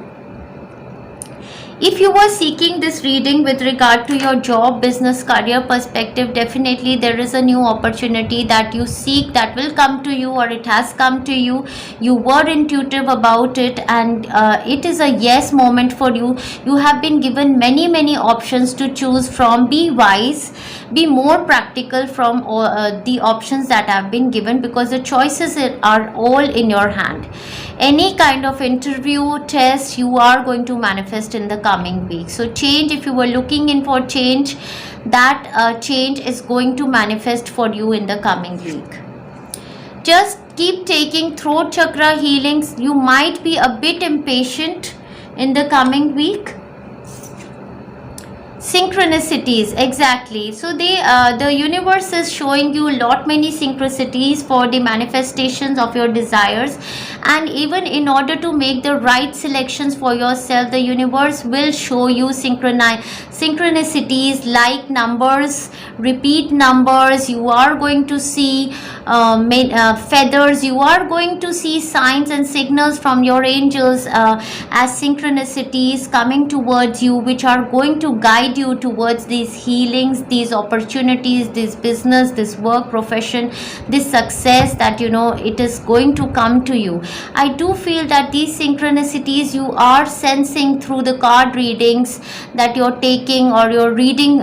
B: If you were seeking this reading with regard to your job, business, career perspective, definitely there is a new opportunity that you seek that will come to you, or it has come to you. You were intuitive about it, and it is a yes moment for you. You have been given many options to choose from. Be wise, be more practical from the options that have been given, because the choices are all in your hand. Any kind of interview, test, you are going to manifest in the coming week. So change, if you were looking in for change, that change is going to manifest for you in the coming week. Just keep taking throat chakra healings. You might be a bit impatient in the coming week. Synchronicities, exactly. So the universe is showing you many synchronicities for the manifestations of your desires, and even in order to make the right selections for yourself, the universe will show you synchronicities like numbers, repeat numbers. You are going to see feathers. You are going to see signs and signals from your angels as synchronicities coming towards you, which are going to guide you towards these healings, these opportunities, this business, this work profession, this success that it is going to come to you. I do feel that these synchronicities you are sensing through the card readings that you're taking, or you're reading,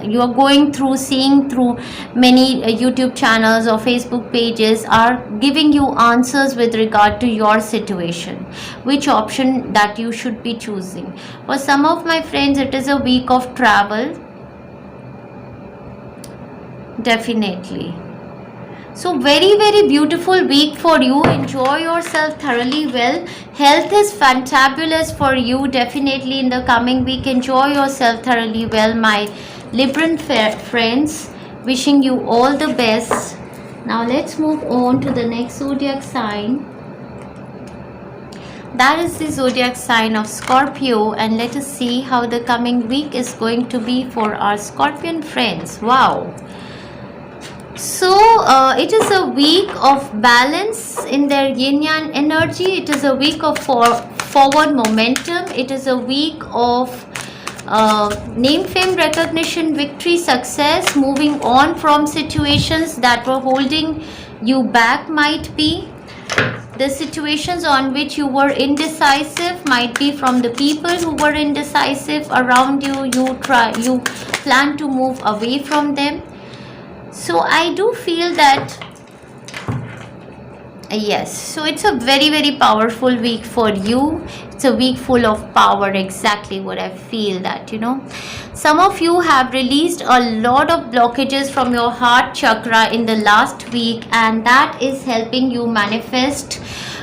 B: you're going through, seeing through many YouTube channels or Facebook pages, are giving you answers with regard to your situation, which option that you should be choosing. For some of my friends, it is a week of travel, definitely. So very beautiful week for you. Enjoy yourself thoroughly well. Health is fantabulous for you, definitely in the coming week. Enjoy yourself thoroughly well, my Libran friends. Wishing you all the best. Now let's move on to the next zodiac sign. That is the zodiac sign of Scorpio, and let us see how the coming week is going to be for our Scorpion friends. Wow. So it is a week of balance in their yin yang energy. It is a week of forward momentum. It is a week of name, fame, recognition, victory, success, moving on from situations that were holding you back. Might be the situations on which you were indecisive, might be from the people who were indecisive around you. You plan to move away from them. So I do feel that yes, so it's a very very powerful week for you. It's a week full of power. Exactly what I feel, that some of you have released a lot of blockages from your heart chakra in the last week, and that is helping you manifest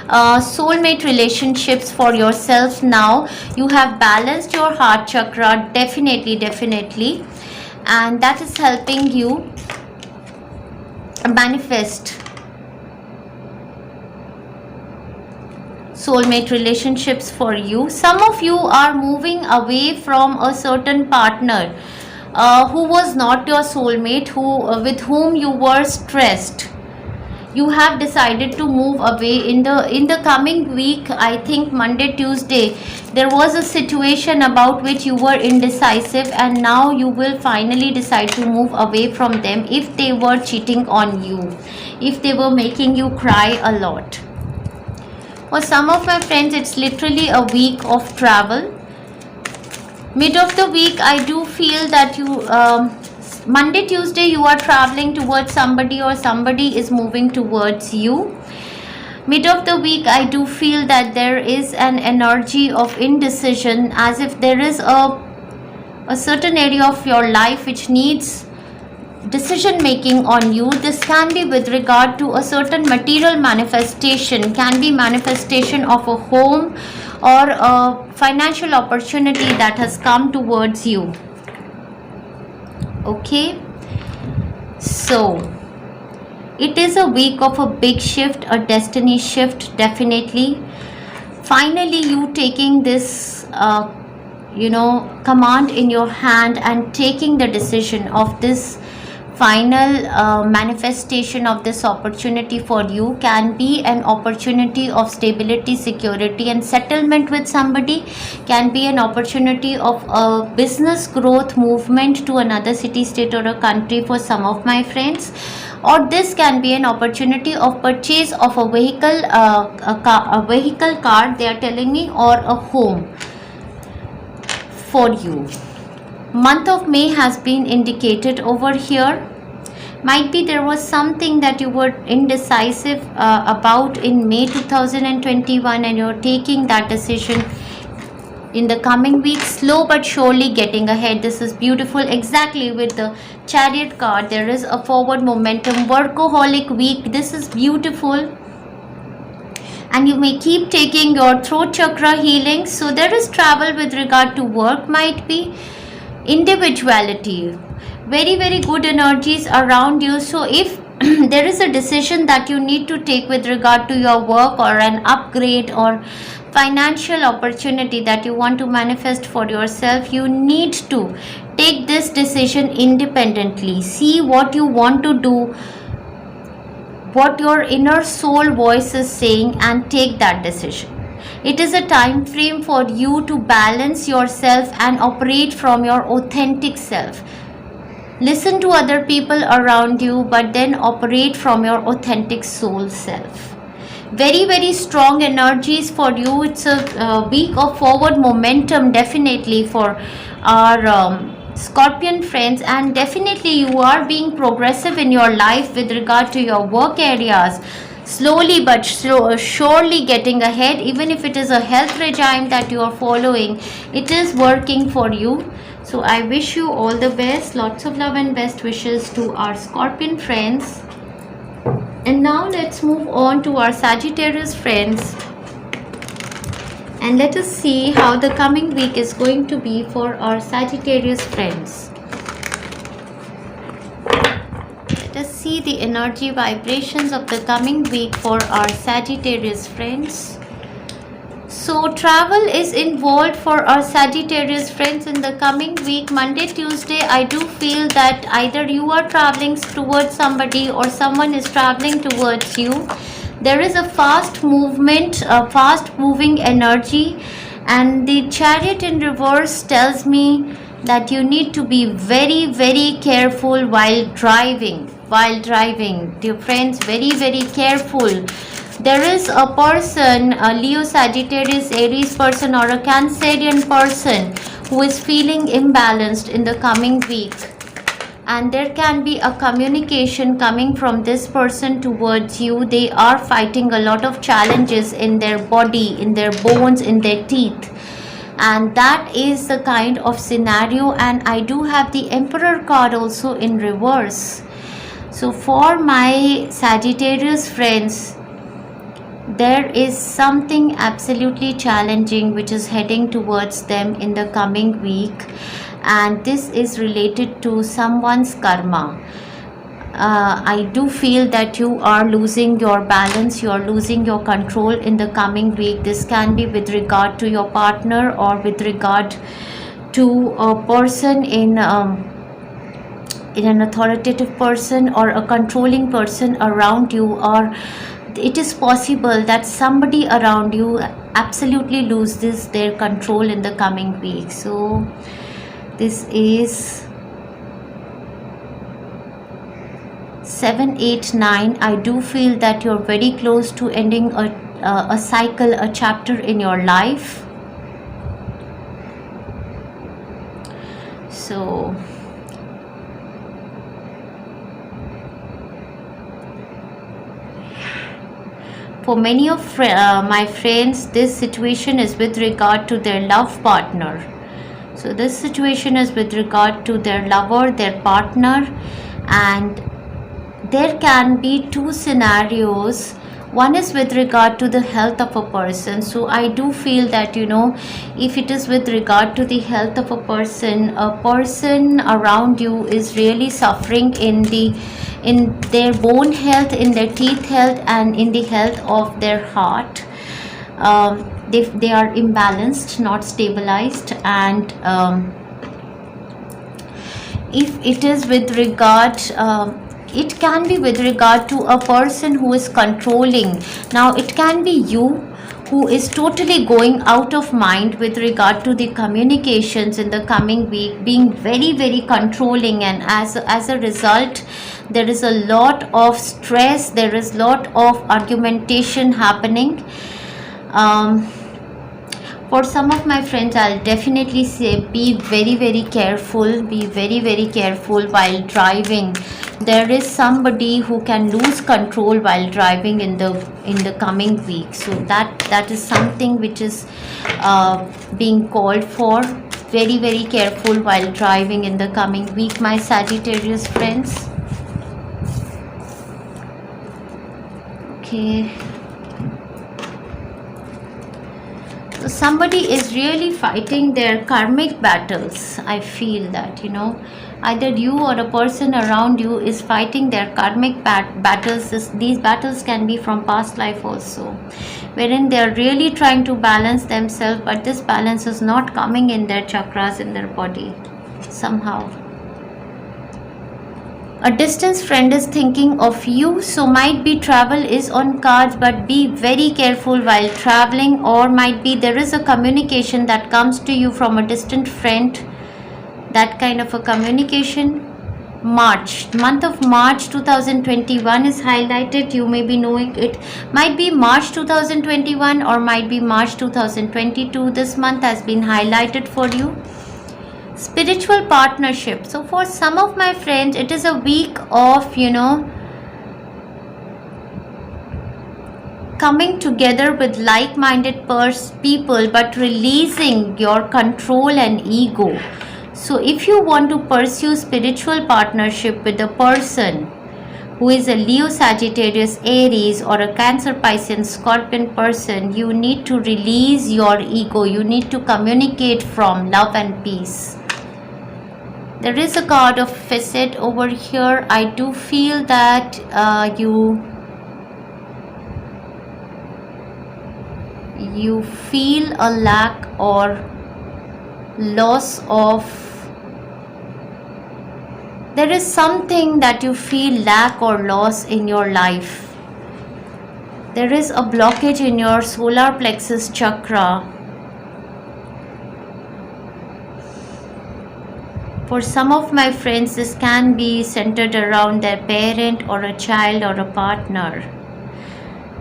B: soulmate relationships for yourself. Now you have balanced your heart chakra, definitely, and that is helping you manifest soulmate relationships for you. Some of you are moving away from a certain partner who was not your soulmate, with whom you were stressed. You have decided to move away in the coming week. I think Monday, Tuesday, there was a situation about which you were indecisive, and now you will finally decide to move away from them if they were cheating on you, if they were making you cry a lot. For some of my friends, it's literally a week of travel. Mid of the week, I do feel that you Monday, Tuesday, you are traveling towards somebody, or somebody is moving towards you. Mid of the week, I do feel that there is an energy of indecision, as if there is a certain area of your life which needs decision making on you. This can be with regard to a certain material manifestation, can be manifestation of a home or a financial opportunity that has come towards you. Okay, so it is a week of a big shift, a destiny shift, definitely. Finally, you taking this command in your hand and taking the decision of this final manifestation of this opportunity for you. Can be an opportunity of stability, security and settlement with somebody, can be an opportunity of a business growth, movement to another city, state or a country for some of my friends, or this can be an opportunity of purchase of a vehicle, a vehicle car, they are telling me, or a home for you. Month of May has been indicated over here. Might be there was something that you were indecisive about in May 2021, and you're taking that decision in the coming week, slow but surely getting ahead. This is beautiful. Exactly, with the Chariot card, there is a forward momentum, workaholic week. This is beautiful. And you may keep taking your throat chakra healing. So there is travel with regard to work, might be individuality, very very good energies around you. So if there is a decision that you need to take with regard to your work, or an upgrade or financial opportunity that you want to manifest for yourself, you need to take this decision independently. See what you want to do, what your inner soul voice is saying, and take that decision. It is a time frame for you to balance yourself and operate from your authentic self. Listen to other people around you, but then operate from your authentic soul self. Very very strong energies for you. It's a week of forward momentum, definitely, for our Scorpion friends, and definitely you are being progressive in your life with regard to your work areas. Slowly but surely getting ahead. Even if it is a health regime that you are following, it is working for you. So I wish you all the best. Lots of love and best wishes to our Scorpion friends. And now let's move on to our Sagittarius friends, and let us see how the coming week is going to be for our Sagittarius friends. Let us see the energy vibrations of the coming week for our Sagittarius friends. So travel is involved for our Sagittarius friends in the coming week. Monday, Tuesday, I do feel that either you are traveling towards somebody or someone is traveling towards you. There is a fast movement, a fast moving energy, and the Chariot in reverse tells me that you need to be very, very careful while driving. Dear friends, very, very careful. There is a person, a Leo, Sagittarius, Aries person or a Cancerian person who is feeling imbalanced in the coming week, and there can be a communication coming from this person towards you. They are fighting a lot of challenges in their body, in their bones, in their teeth, and that is the kind of scenario. And I do have the Emperor card also in reverse. So for my Sagittarius friends, there is something absolutely challenging which is heading towards them in the coming week, and this is related to someone's karma. I do feel that you are losing your balance, you are losing your control in the coming week. This can be with regard to your partner or with regard to a person in an authoritative person or a controlling person around you, or it is possible that somebody around you absolutely loses their control in the coming week. So this is 7, 8, 9. I do feel that you're very close to ending a cycle, a chapter in your life. So for many of my friends, this situation is with regard to their love partner. So this situation is with regard to their lover, their partner, and there can be two scenarios. One is with regard to the health of a person. So I do feel that, if it is with regard to the health of a person around you is really suffering in their bone health, in their teeth health, and in the health of their heart. They are imbalanced, not stabilized, and if it is with regard, it can be with regard to a person who is controlling. Now it can be you who is totally going out of mind with regard to the communications in the coming week, being very, very controlling, and as a result there is a lot of stress, there is a lot of argumentation happening. For some of my friends, I'll definitely say be very, very careful, while driving. There is somebody who can lose control while driving in the coming week. So that is something which is being called for. Very, very careful while driving in the coming week, my Sagittarius friends. Okay. So somebody is really fighting their karmic battles. I feel that, either you or a person around you is fighting their karmic battles. These battles can be from past life also, wherein they are really trying to balance themselves, but this balance is not coming in their chakras, in their body somehow. A distant friend is thinking of you, so might be travel is on cards, but be very careful while traveling, or might be there is a communication that comes to you from a distant friend. That kind of a communication. Month of March 2021 is highlighted. You may be knowing it might be March 2021 or might be March 2022. This month has been highlighted for you. Spiritual partnership. So for some of my friends, it is a week of coming together with like-minded people, but releasing your control and ego. So if you want to pursue spiritual partnership with a person who is a Leo, Sagittarius, Aries, or a Cancer, Pisces, Scorpion person, you need to release your ego. You need to communicate from love and peace. There is a card of facet over here. I do feel you feel a lack or loss of, there is something that you feel lack or loss in your life. There is a blockage in your solar plexus chakra. For some of my friends, this can be centered around their parent or a child or a partner.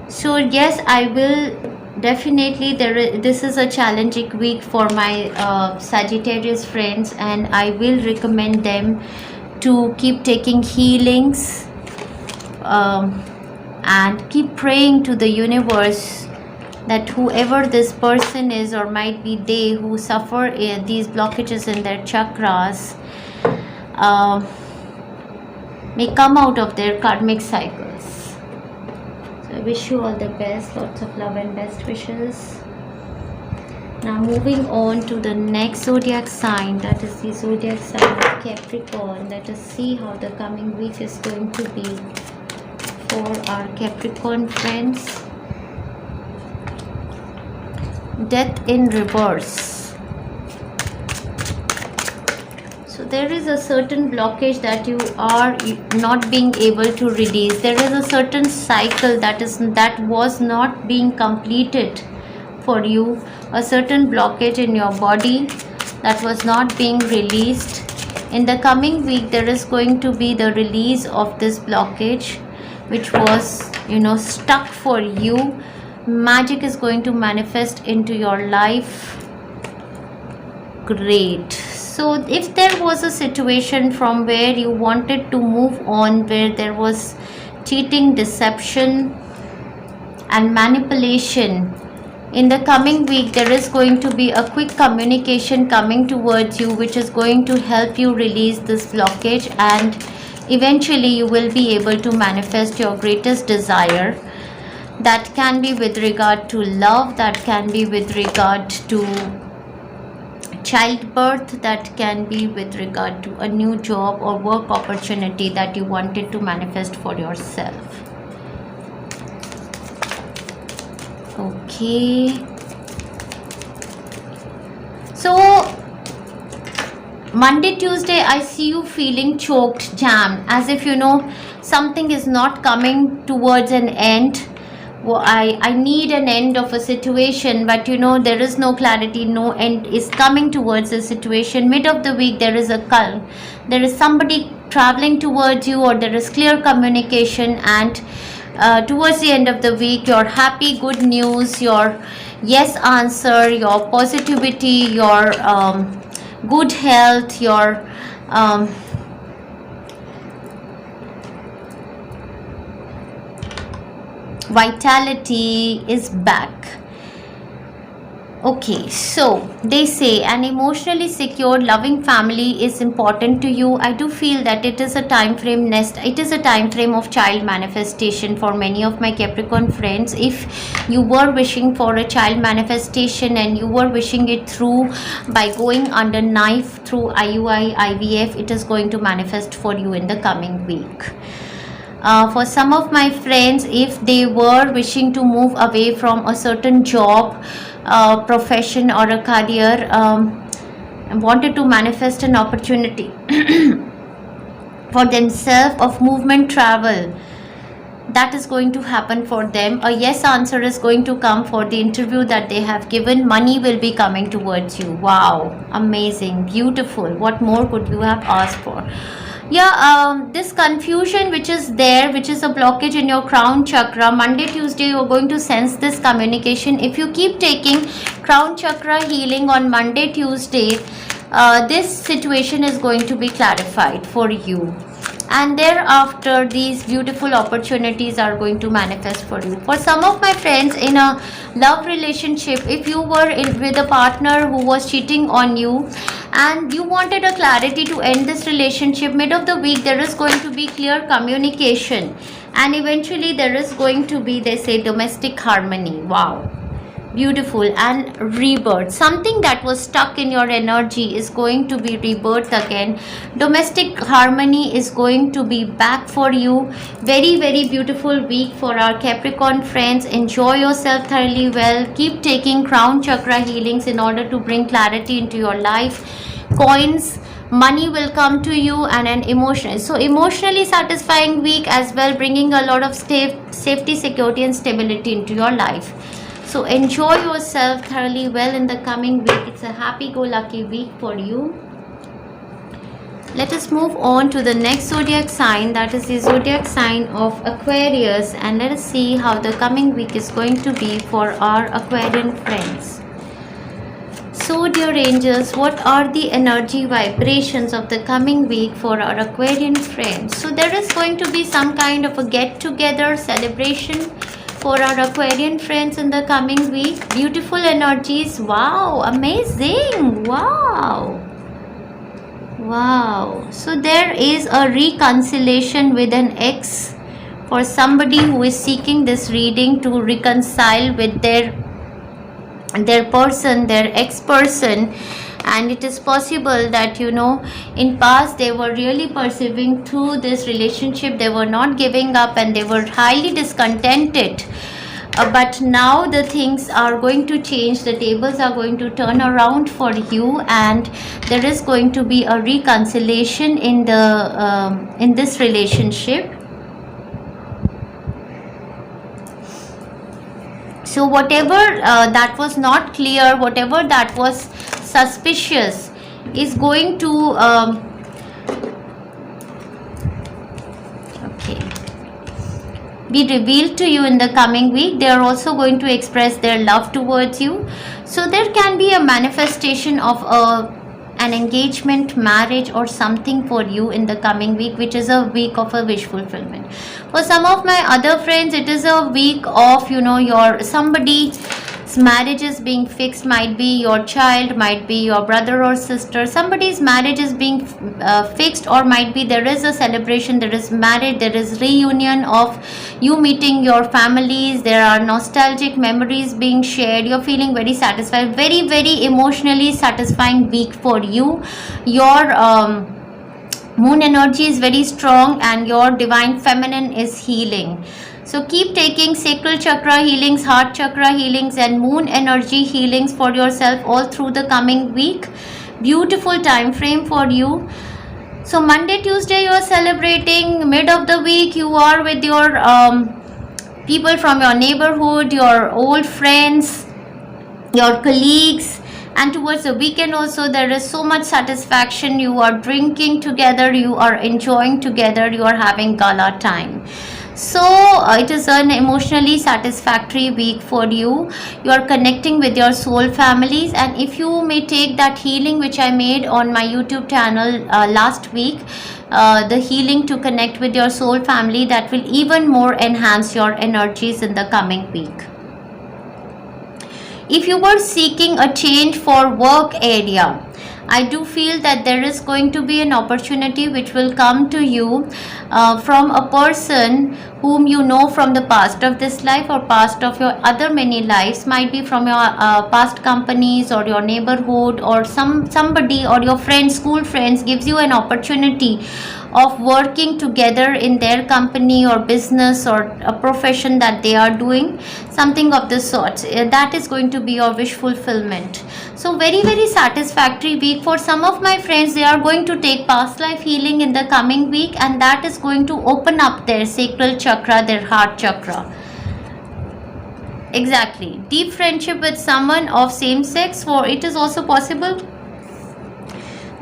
B: So yes, I will definitely, this is a challenging week for my Sagittarius friends, and I will recommend them to keep taking healings and keep praying to the universe that whoever this person is, or might be they who suffer these blockages in their chakras, may come out of their karmic cycles. So I wish you all the best, lots of love and best wishes. Now moving on to the next zodiac sign, that is the zodiac sign of Capricorn. Let us see how the coming week is going to be for our Capricorn friends. Death in reverse. So there is a certain blockage that you are not being able to release. There is a certain cycle that was not being completed for you, a certain blockage in your body that was not being released. In the coming week, there is going to be the release of this blockage which was stuck for you. Magic is going to manifest into your life. Great. So if there was a situation from where you wanted to move on, where there was cheating, deception and manipulation, in the coming week there is going to be a quick communication coming towards you which is going to help you release this blockage, and eventually you will be able to manifest your greatest desire. That can be with regard to love, that can be with regard to childbirth, that can be with regard to a new job or work opportunity that you wanted to manifest for yourself. Okay. So Monday, Tuesday, I see you feeling choked, jammed, as if something is not coming towards an end. Well, I need an end of a situation, but there is no clarity, no end is coming towards the situation. Mid of the week, there is a calm. There is somebody traveling towards you, or there is clear communication, and towards the end of the week, your happy, good news, your yes answer, your positivity, your good health, your vitality is back. Okay, so they say an emotionally secure, loving family is important to you. I do feel that it is a time frame of child manifestation for many of my Capricorn friends. If you were wishing for a child manifestation and you were wishing it through by going under knife through IUI, IVF, it is going to manifest for you in the coming week. For some of my friends, if they were wishing to move away from a certain job, profession or a career, and wanted to manifest an opportunity for themselves of movement, travel, that is going to happen for them. A yes answer is going to come for the interview that they have given. Money will be coming towards you. Wow, amazing, beautiful. What more could you have asked for? Yeah, this confusion which is there, which is a blockage in your crown chakra, Monday, Tuesday, you're going to sense this communication. If you keep taking crown chakra healing on Monday, Tuesday, this situation is going to be clarified for you. And thereafter, these beautiful opportunities are going to manifest for you. For some of my friends in a love relationship, if you were with a partner who was cheating on you and you wanted a clarity to end this relationship, mid of the week there is going to be clear communication, and eventually there is going to be, they say, domestic harmony. Wow, Beautiful. And rebirth, something that was stuck in your energy is going to be rebirth again. Domestic harmony is going to be back for you. Very, very beautiful week for our Capricorn friends. Enjoy yourself thoroughly well. Keep taking crown chakra healings in order to bring clarity into your life. Coins, money will come to you, and an emotionally satisfying week as well, bringing a lot of safety, security and stability into your life. So enjoy yourself thoroughly well in the coming week. It's a happy-go-lucky week for you. Let us move on to the next zodiac sign, that is the zodiac sign of Aquarius, and let us see how the coming week is going to be for our Aquarian friends. So dear angels, what are the energy vibrations of the coming week for our Aquarian friends? So there is going to be some kind of a get-together celebration for our Aquarian friends in the coming week. Beautiful energies. Wow, amazing. Wow. So there is a reconciliation with an ex for somebody who is seeking this reading to reconcile with their person, their ex-person. And it is possible that in past they were really persevering through this relationship, they were not giving up and they were highly discontented, but now the things are going to change, the tables are going to turn around for you, and there is going to be a reconciliation in this relationship. So whatever that was not clear, whatever that was suspicious is going to be revealed to you in the coming week. They are also going to express their love towards you. So there can be a manifestation of an engagement, marriage or something for you in the coming week, which is a week of a wish fulfillment. For some of my other friends, it is a week of your somebody's marriage is being fixed. Might be your child, might be your brother or sister. Somebody's marriage is being fixed, or might be there is a celebration, there is marriage, there is reunion of you meeting your families, there are nostalgic memories being shared, you're feeling very satisfied. Very, very emotionally satisfying week for you. Your moon energy is very strong and your divine feminine is healing. So keep taking sacral chakra healings, heart chakra healings and moon energy healings for yourself all through the coming week. Beautiful time frame for you. So Monday, Tuesday you are celebrating. Mid of the week you are with your people from your neighborhood, your old friends, your colleagues. And towards the weekend also there is so much satisfaction. You are drinking together, you are enjoying together, you are having gala time. So it is an emotionally satisfactory week for you. You are connecting with your soul families, and if you may take that healing which I made on my YouTube channel last week, the healing to connect with your soul family, that will even more enhance your energies in the coming week. If you were seeking a change for work area, I do feel that there is going to be an opportunity which will come to you from a person whom you know from the past of this life or past of your other many lives. Might be from your past companies or your neighborhood, or somebody or your friends, school friends gives you an opportunity of working together in their company or business or a profession that they are doing, something of the sort. That is going to be your wish fulfillment. So very, very satisfactory week for some of my friends. They are going to take past life healing in the coming week, and that is going to open up their sacral chakra, their heart chakra. Exactly. Deep friendship with someone of same sex, for it is also possible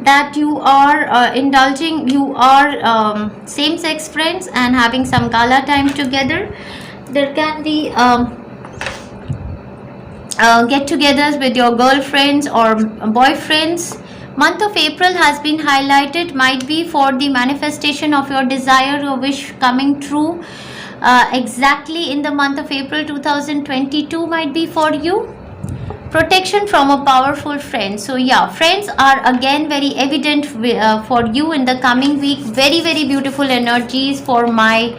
B: that you are indulging, you are same-sex friends and having some gala time together. There can be get-togethers with your girlfriends or boyfriends. Month of April has been highlighted, might be for the manifestation of your desire, your wish coming true. Exactly in the month of April 2022 might be for you. Protection from a powerful friend. So yeah, friends are again very evident for you in the coming week. Very, very beautiful energies for my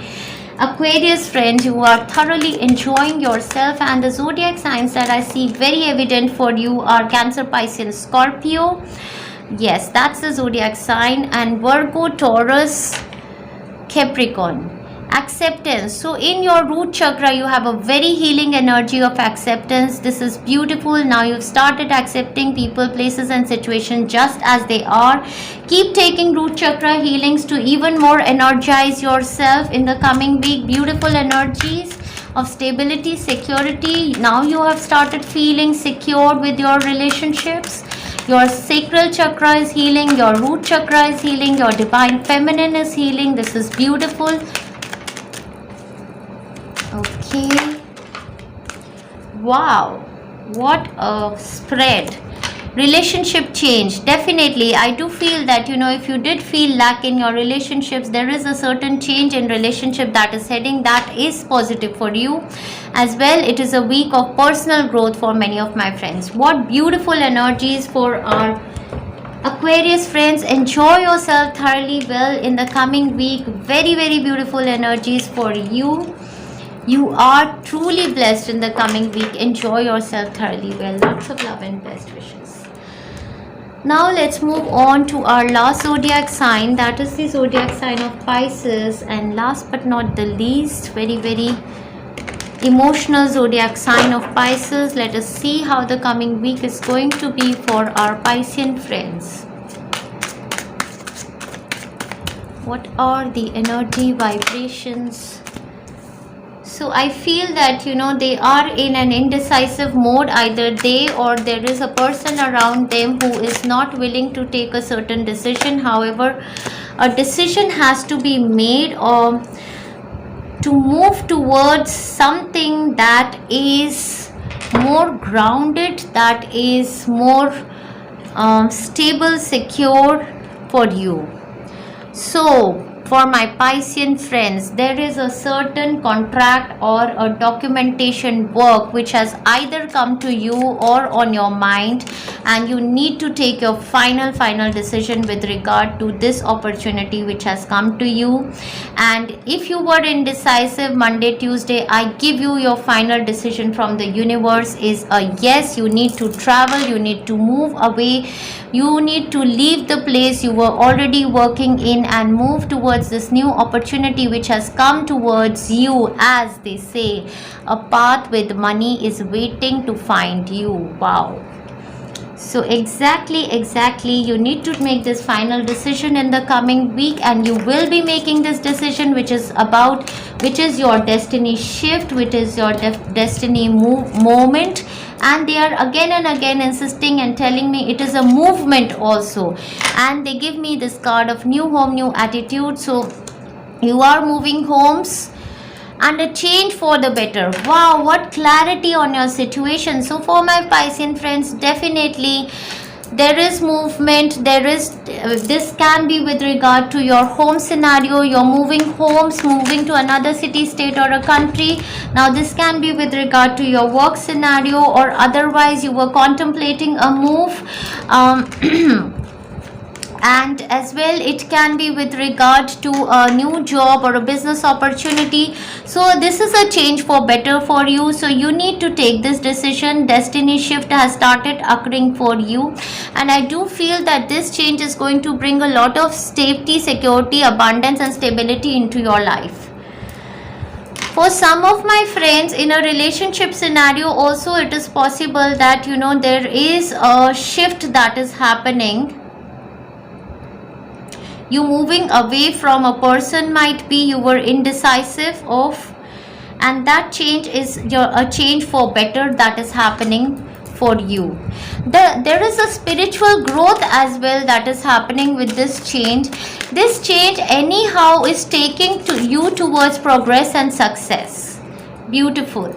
B: Aquarius friends, you are thoroughly enjoying yourself, and the zodiac signs that I see very evident for you are Cancer, Pisces, Scorpio. Yes, that's the zodiac sign. And Virgo, Taurus, Capricorn. Acceptance. So in your root chakra you have a very healing energy of acceptance. This is beautiful. Now you've started accepting people, places and situations just as they are. Keep taking root chakra healings to even more energize yourself in the coming week. Beautiful energies of stability, security. Now you have started feeling secure with your relationships. Your sacral chakra is healing, your root chakra is healing, your divine feminine is healing. This is beautiful. Okay. Wow, what a spread. Relationship change. Definitely, I do feel that, if you did feel lack in your relationships, there is a certain change in relationship that is heading, that is positive for you as well. It is a week of personal growth for many of my friends. What beautiful energies for our Aquarius friends. Enjoy yourself thoroughly well in the coming week. Very, very beautiful energies for you. You are truly blessed in the coming week. Enjoy yourself thoroughly well. Lots of love and best wishes. Now let's move on to our last zodiac sign. That is the zodiac sign of Pisces. And last but not the least, very, very emotional zodiac sign of Pisces. Let us see how the coming week is going to be for our Piscean friends. What are the energy vibrations? So I feel that they are in an indecisive mode. Either they or there is a person around them who is not willing to take a certain decision. However, a decision has to be made to move towards something that is more grounded, that is more stable, secure for you. So for my Piscean friends, there is a certain contract or a documentation work which has either come to you or on your mind, and you need to take your final decision with regard to this opportunity which has come to you. And if you were indecisive Monday, Tuesday, I give you your final decision from the universe is a yes. You need to travel, you need to move away, you need to leave the place you were already working in and move towards this new opportunity which has come towards you. As they say, a path with money is waiting to find you. Wow. So exactly, you need to make this final decision in the coming week, and you will be making this decision which is your destiny shift, which is your destiny moment. And they are again and again insisting and telling me it is a movement also, and they give me this card of new home, new attitude. So you are moving homes and a change for the better. Wow, what clarity on your situation. So for my Piscean friends, definitely there is movement. This can be with regard to your home scenario. You're moving homes, moving to another city, state or a country. Now this can be with regard to your work scenario, or otherwise you were contemplating a move. And as well it can be with regard to a new job or a business opportunity. So this is a change for better for you. So you need to take this decision. Destiny shift has started occurring for you, and I do feel that this change is going to bring a lot of safety, security, abundance and stability into your life. For some of my friends in a relationship scenario also, it is possible that there is a shift that is happening. You moving away from a person might be you were indecisive of, and that change is a change for better that is happening for you. There is a spiritual growth as well that is happening with this change. This change anyhow is taking you towards progress and success. Beautiful.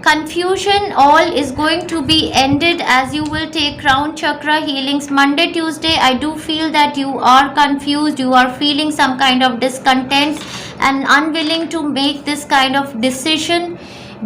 B: Confusion all is going to be ended as you will take crown chakra healings. Monday, Tuesday, I do feel that you are confused, you are feeling some kind of discontent and unwilling to make this kind of decision.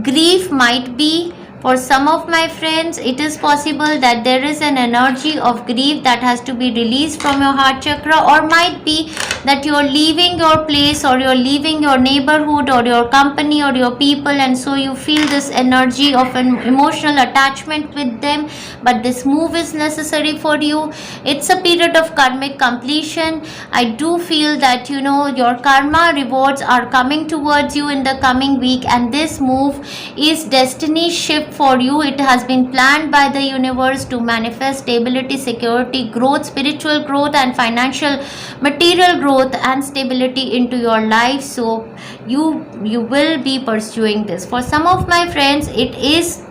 B: Grief might be For some of my friends, it is possible that there is an energy of grief that has to be released from your heart chakra, or might be that you are leaving your place, or you are leaving your neighborhood, or your company, or your people, and so you feel this energy of an emotional attachment with them. But this move is necessary for you. It's a period of karmic completion. I do feel that your karma rewards are coming towards you in the coming week, and this move is destiny shift for you. It has been planned by the universe to manifest stability, security, growth, spiritual growth, and financial material growth and stability into your life. So you will be pursuing this. For some of my friends, it is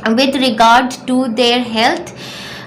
B: with regard to their health.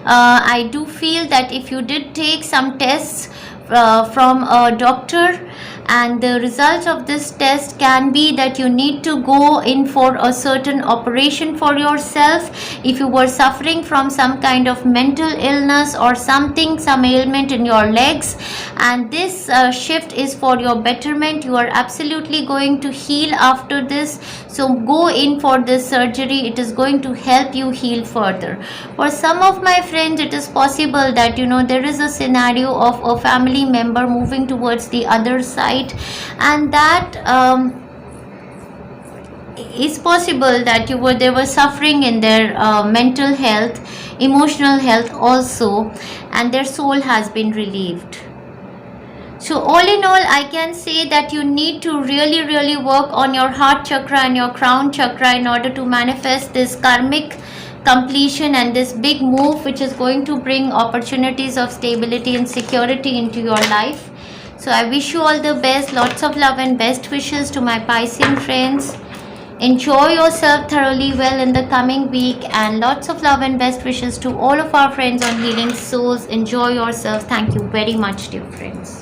B: I do feel that if you did take some tests from a doctor, and the results of this test can be that you need to go in for a certain operation for yourself if you were suffering from some kind of mental illness or some ailment in your legs, and this shift is for your betterment. You are absolutely going to heal after this, so go in for this surgery. It is going to help you heal further. For some of my friends, it is possible that there is a scenario of a family member moving towards the other side, and that is possible that they were suffering in their mental health, emotional health also, and their soul has been relieved. So all in all, I can say that you need to really work on your heart chakra and your crown chakra in order to manifest this karmic completion and this big move, which is going to bring opportunities of stability and security into your life. So I wish you all the best. Lots of love and best wishes to my Piscean friends. Enjoy yourself thoroughly well in the coming week, and lots of love and best wishes to all of our friends on Healing Souls. Enjoy yourself. Thank you very much, dear friends.